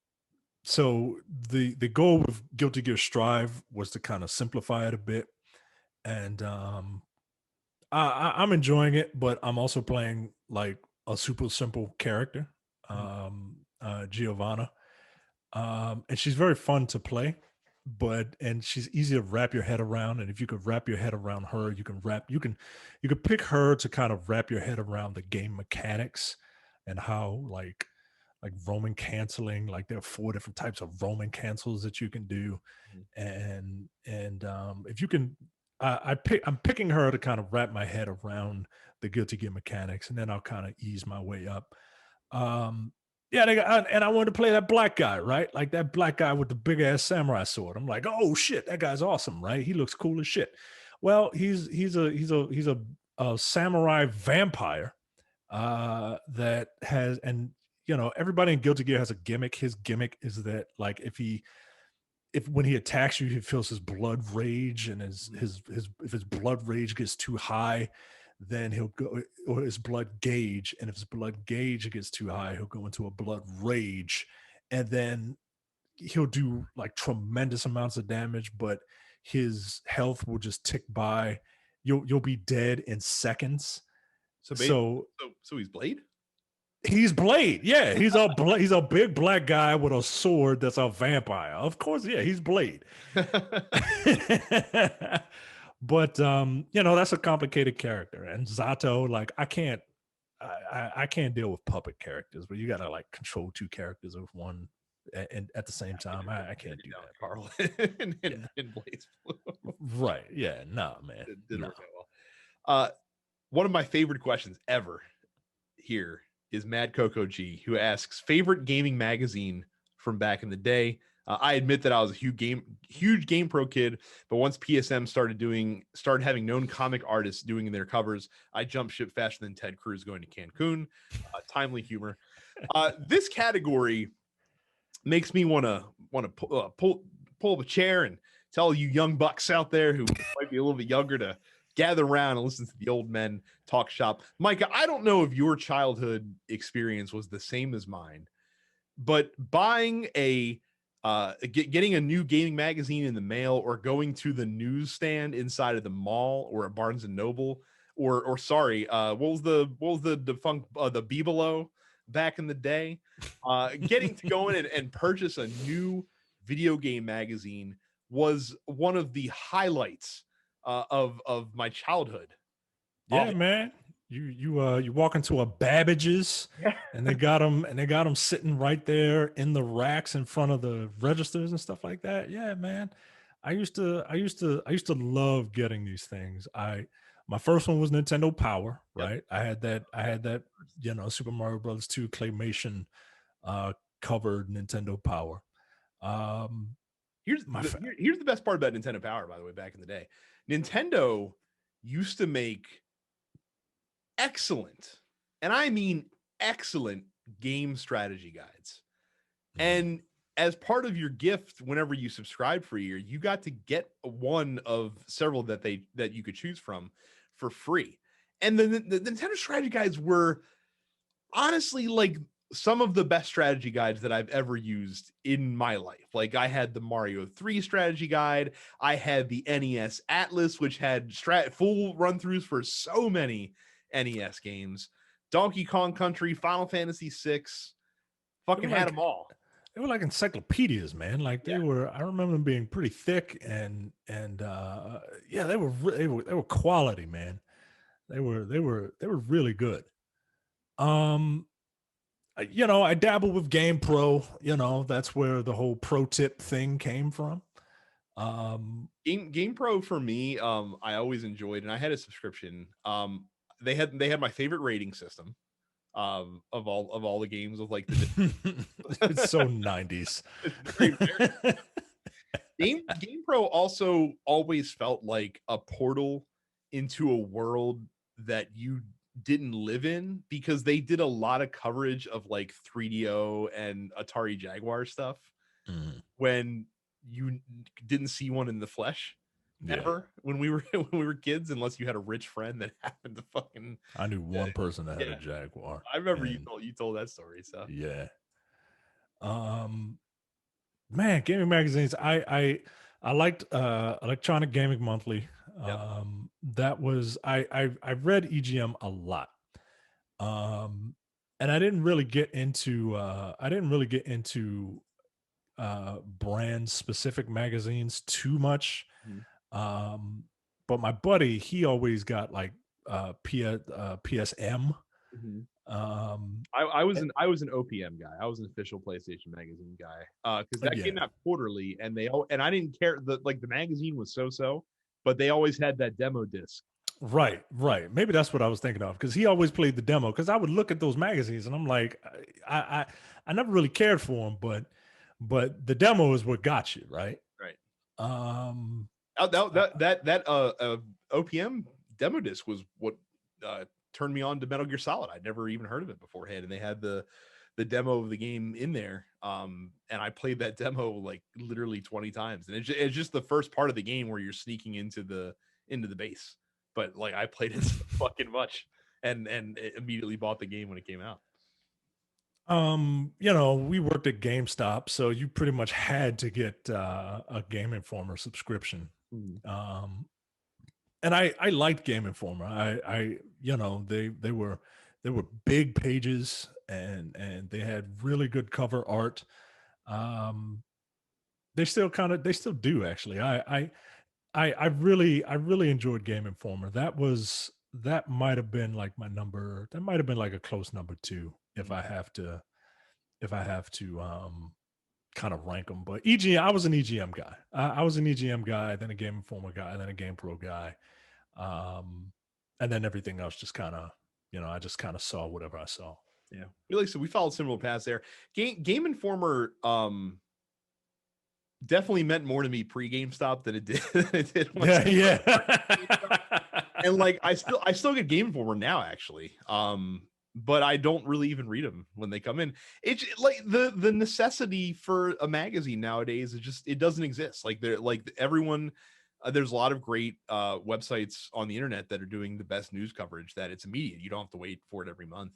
so the goal with Guilty Gear Strive was to kind of simplify it a bit. And I'm enjoying it, but I'm also playing like a super simple character, Giovanna. And she's very fun to play, and she's easy to wrap your head around. And if you could wrap your head around her, you could pick her to kind of wrap your head around the game mechanics and how like Roman canceling, like there are 4 different types of Roman cancels that you can do. And if you can, I'm picking her to kind of wrap my head around the Guilty Gear mechanics, and then I'll kind of ease my way up. Yeah, and I wanted to play that black guy, right? Like that black guy with the big ass samurai sword. I'm like, oh shit, that guy's awesome, right? He looks cool as shit. Well, he's a samurai vampire that has, and you know, everybody in Guilty Gear has a gimmick. His gimmick is that like if when he attacks you, he feels his blood rage, and if his blood rage gets too high, then he'll go, or his blood gauge, and if his blood gauge gets too high, he'll go into a blood rage, and then he'll do like tremendous amounts of damage, but his health will just tick by. You'll be dead in seconds. So he's Blade? He's Blade. Yeah, he's a big black guy with a sword that's a vampire. Of course, yeah, he's Blade. But you know, that's a complicated character. And Zato, like I can't deal with puppet characters, but you gotta like control 2 characters with one and at the same time. I can't do that. Carl in Blaze Blue. Right. Yeah. Nah, man. It didn't work out well. One of my favorite questions ever here is Mad Coco G, who asks, favorite gaming magazine from back in the day. I admit that I was a huge Game Pro kid, but once PSM started having known comic artists doing their covers, I jumped ship faster than Ted Cruz going to Cancun. Timely humor. This category makes me want to pull up a chair and tell you young bucks out there who might be a little bit younger to gather around and listen to the old men talk shop. Micah, I don't know if your childhood experience was the same as mine, but buying getting a new gaming magazine in the mail, or going to the newsstand inside of the mall or a Barnes and Noble, or what was the defunct the Bibelo back in the day, getting to go in and purchase a new video game magazine was one of the highlights of my childhood. Yeah, man. You walk into a Babbage's and they got them sitting right there in the racks in front of the registers and stuff like that. Yeah, man. I used to love getting these things. My first one was Nintendo Power, Yep. right? I had that, Super Mario Brothers 2 claymation covered Nintendo Power. Um Here's the best part about Nintendo Power, by the way. Back in the day, Nintendo used to make excellent, and I mean excellent, game strategy guides. And as part of your gift, whenever you subscribe for a year, you got to get one of several that you could choose from for free. And the Nintendo strategy guides were honestly like some of the best strategy guides that I've ever used in my life. Like I had the Mario 3 strategy guide, I had the NES Atlas, which had full run-throughs for so many NES games. Donkey Kong Country, Final Fantasy 6, fucking had them all. They were like encyclopedias, man. Like they were. I remember them being pretty thick and yeah, they were quality, man. They were really good. I dabble with Game Pro. That's where the whole pro tip thing came from. Game Pro for me, I always enjoyed, and I had a subscription. They had my favorite rating system. Of all the games of like it's so 90s. Game Pro also always felt like a portal into a world that you didn't live in, because they did a lot of coverage of like 3DO and Atari Jaguar stuff when you didn't see one in the flesh ever when we were kids, unless you had a rich friend that happened to fucking. I knew one person that had a Jaguar. I remember you told that story. So yeah. Man, gaming magazines. I liked Electronic Gaming Monthly. That was I read EGM a lot. And I didn't really get into brand specific magazines too much. But my buddy, he always got like PSM. I was an OPM guy. I was an official PlayStation magazine guy, because that came out quarterly, and I didn't care. The magazine was so, but they always had that demo disc. Right. Maybe that's what I was thinking of, because he always played the demo. Because I would look at those magazines and I'm like, I never really cared for them, but the demo is what got you, right? Right. That OPM demo disc was what turned me on to Metal Gear Solid. I'd never even heard of it beforehand, and they had the demo of the game in there. And I played that demo like literally 20 times, and it's just the first part of the game where you're sneaking into the base. But like I played it so fucking much, and immediately bought the game when it came out. We worked at GameStop, so you pretty much had to get a Game Informer subscription. And I liked Game Informer. They were big pages, and they had really good cover art. They still do, actually. I really enjoyed Game Informer. That might have been like a close number 2 if I have to kind of rank them. But EGM, I was an EGM guy. I was an EGM guy, then a Game Informer guy, then a Game Pro guy. And then everything else just kind of, I just kind of saw whatever I saw. Yeah. Like so we followed similar paths there. Game Informer definitely meant more to me pre-GameStop than it did. And like I still get Game Informer now, actually. But I don't really even read them when they come in. It's like the necessity for a magazine nowadays it doesn't exist. Like everyone, there's a lot of great websites on the internet that are doing the best news coverage that it's immediate. You don't have to wait for it every month.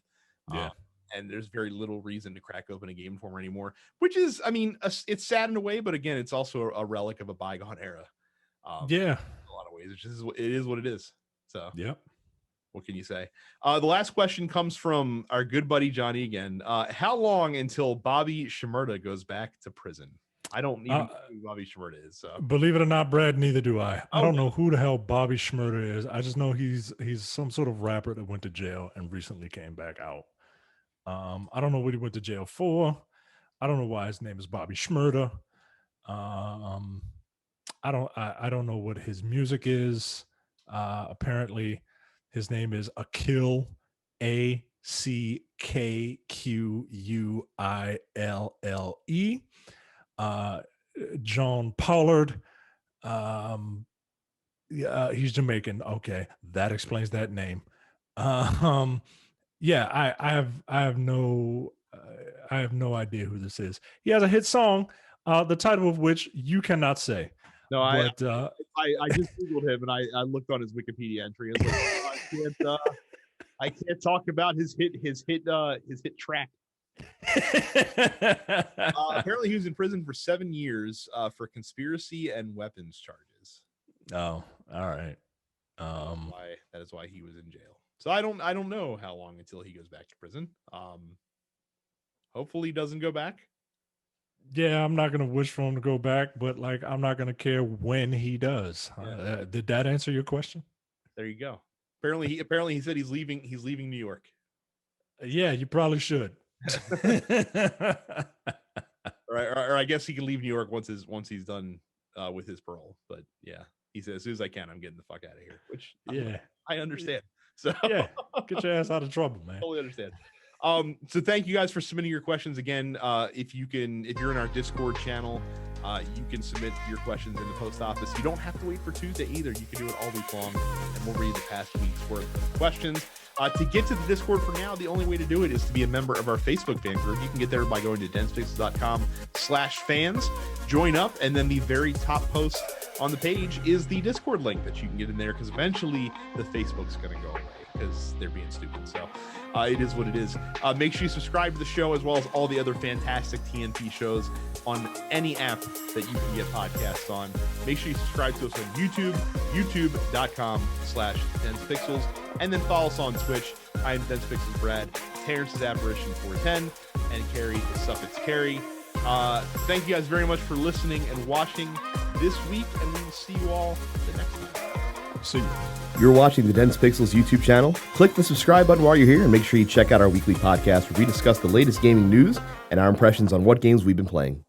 And there's very little reason to crack open a Game Informer anymore, which is, I mean, it's sad in a way, but again, it's also a relic of a bygone era. In a lot of ways, it is what it is. So what can you say? The last question comes from our good buddy Johnny again. How long until Bobby Shmurda goes back to prison? I don't even know who Bobby Shmurda is. So. Believe it or not, Brad, neither do I. I don't Okay. know who the hell Bobby Shmurda is. I just know he's some sort of rapper that went to jail and recently came back out. I don't know what he went to jail for. I don't know why his name is Bobby Shmurda. I don't know what his music is. Apparently, his name is Akil, Akquille. John Pollard. He's Jamaican. Okay, that explains that name. Yeah, I have no idea who this is. He has a hit song, the title of which you cannot say. No, but, I just googled him and I looked on his Wikipedia entry. And I can't talk about his hit track. Apparently, he was in prison for 7 years for conspiracy and weapons charges. Oh, all right. That is why he was in jail. So I don't know how long until he goes back to prison. Hopefully, he doesn't go back. Yeah, I'm not gonna wish for him to go back, but like I'm not gonna care when he does. Yeah. Did that answer your question? There you go. Apparently he said he's leaving New York. Yeah, you probably should. or I guess he can leave New York once he's done with his parole. But yeah, he said as soon as I can, I'm getting the fuck out of here. Which I understand. So yeah, get your ass out of trouble, man. Totally understand. So thank you guys for submitting your questions again. If you're in our Discord channel, you can submit your questions in the post office. You don't have to wait for Tuesday either. You can do it all week long, and we'll read the past week's worth of questions. To get to the Discord for now, the only way to do it is to be a member of our Facebook fan group. You can get there by going to densepixels.com/fans, join up, and then the very top post on the page is the Discord link that you can get in there, because eventually the Facebook's going to go away because they're being stupid. So it is what it is. Make sure you subscribe to the show as well as all the other fantastic TNT shows on any app that you can get podcasts on. Make sure you subscribe to us on YouTube, youtube.com/densepixels, and then follow us on Twitch. I am DensePixels Brad, Terrence is Apparition 410, and Carrie is Suffix Carrie. Thank you guys very much for listening and watching this week, and we will see you all the next time. See you. You're watching the Dense Pixels YouTube channel. Click the subscribe button while you're here, and make sure you check out our weekly podcast where we discuss the latest gaming news and our impressions on what games we've been playing.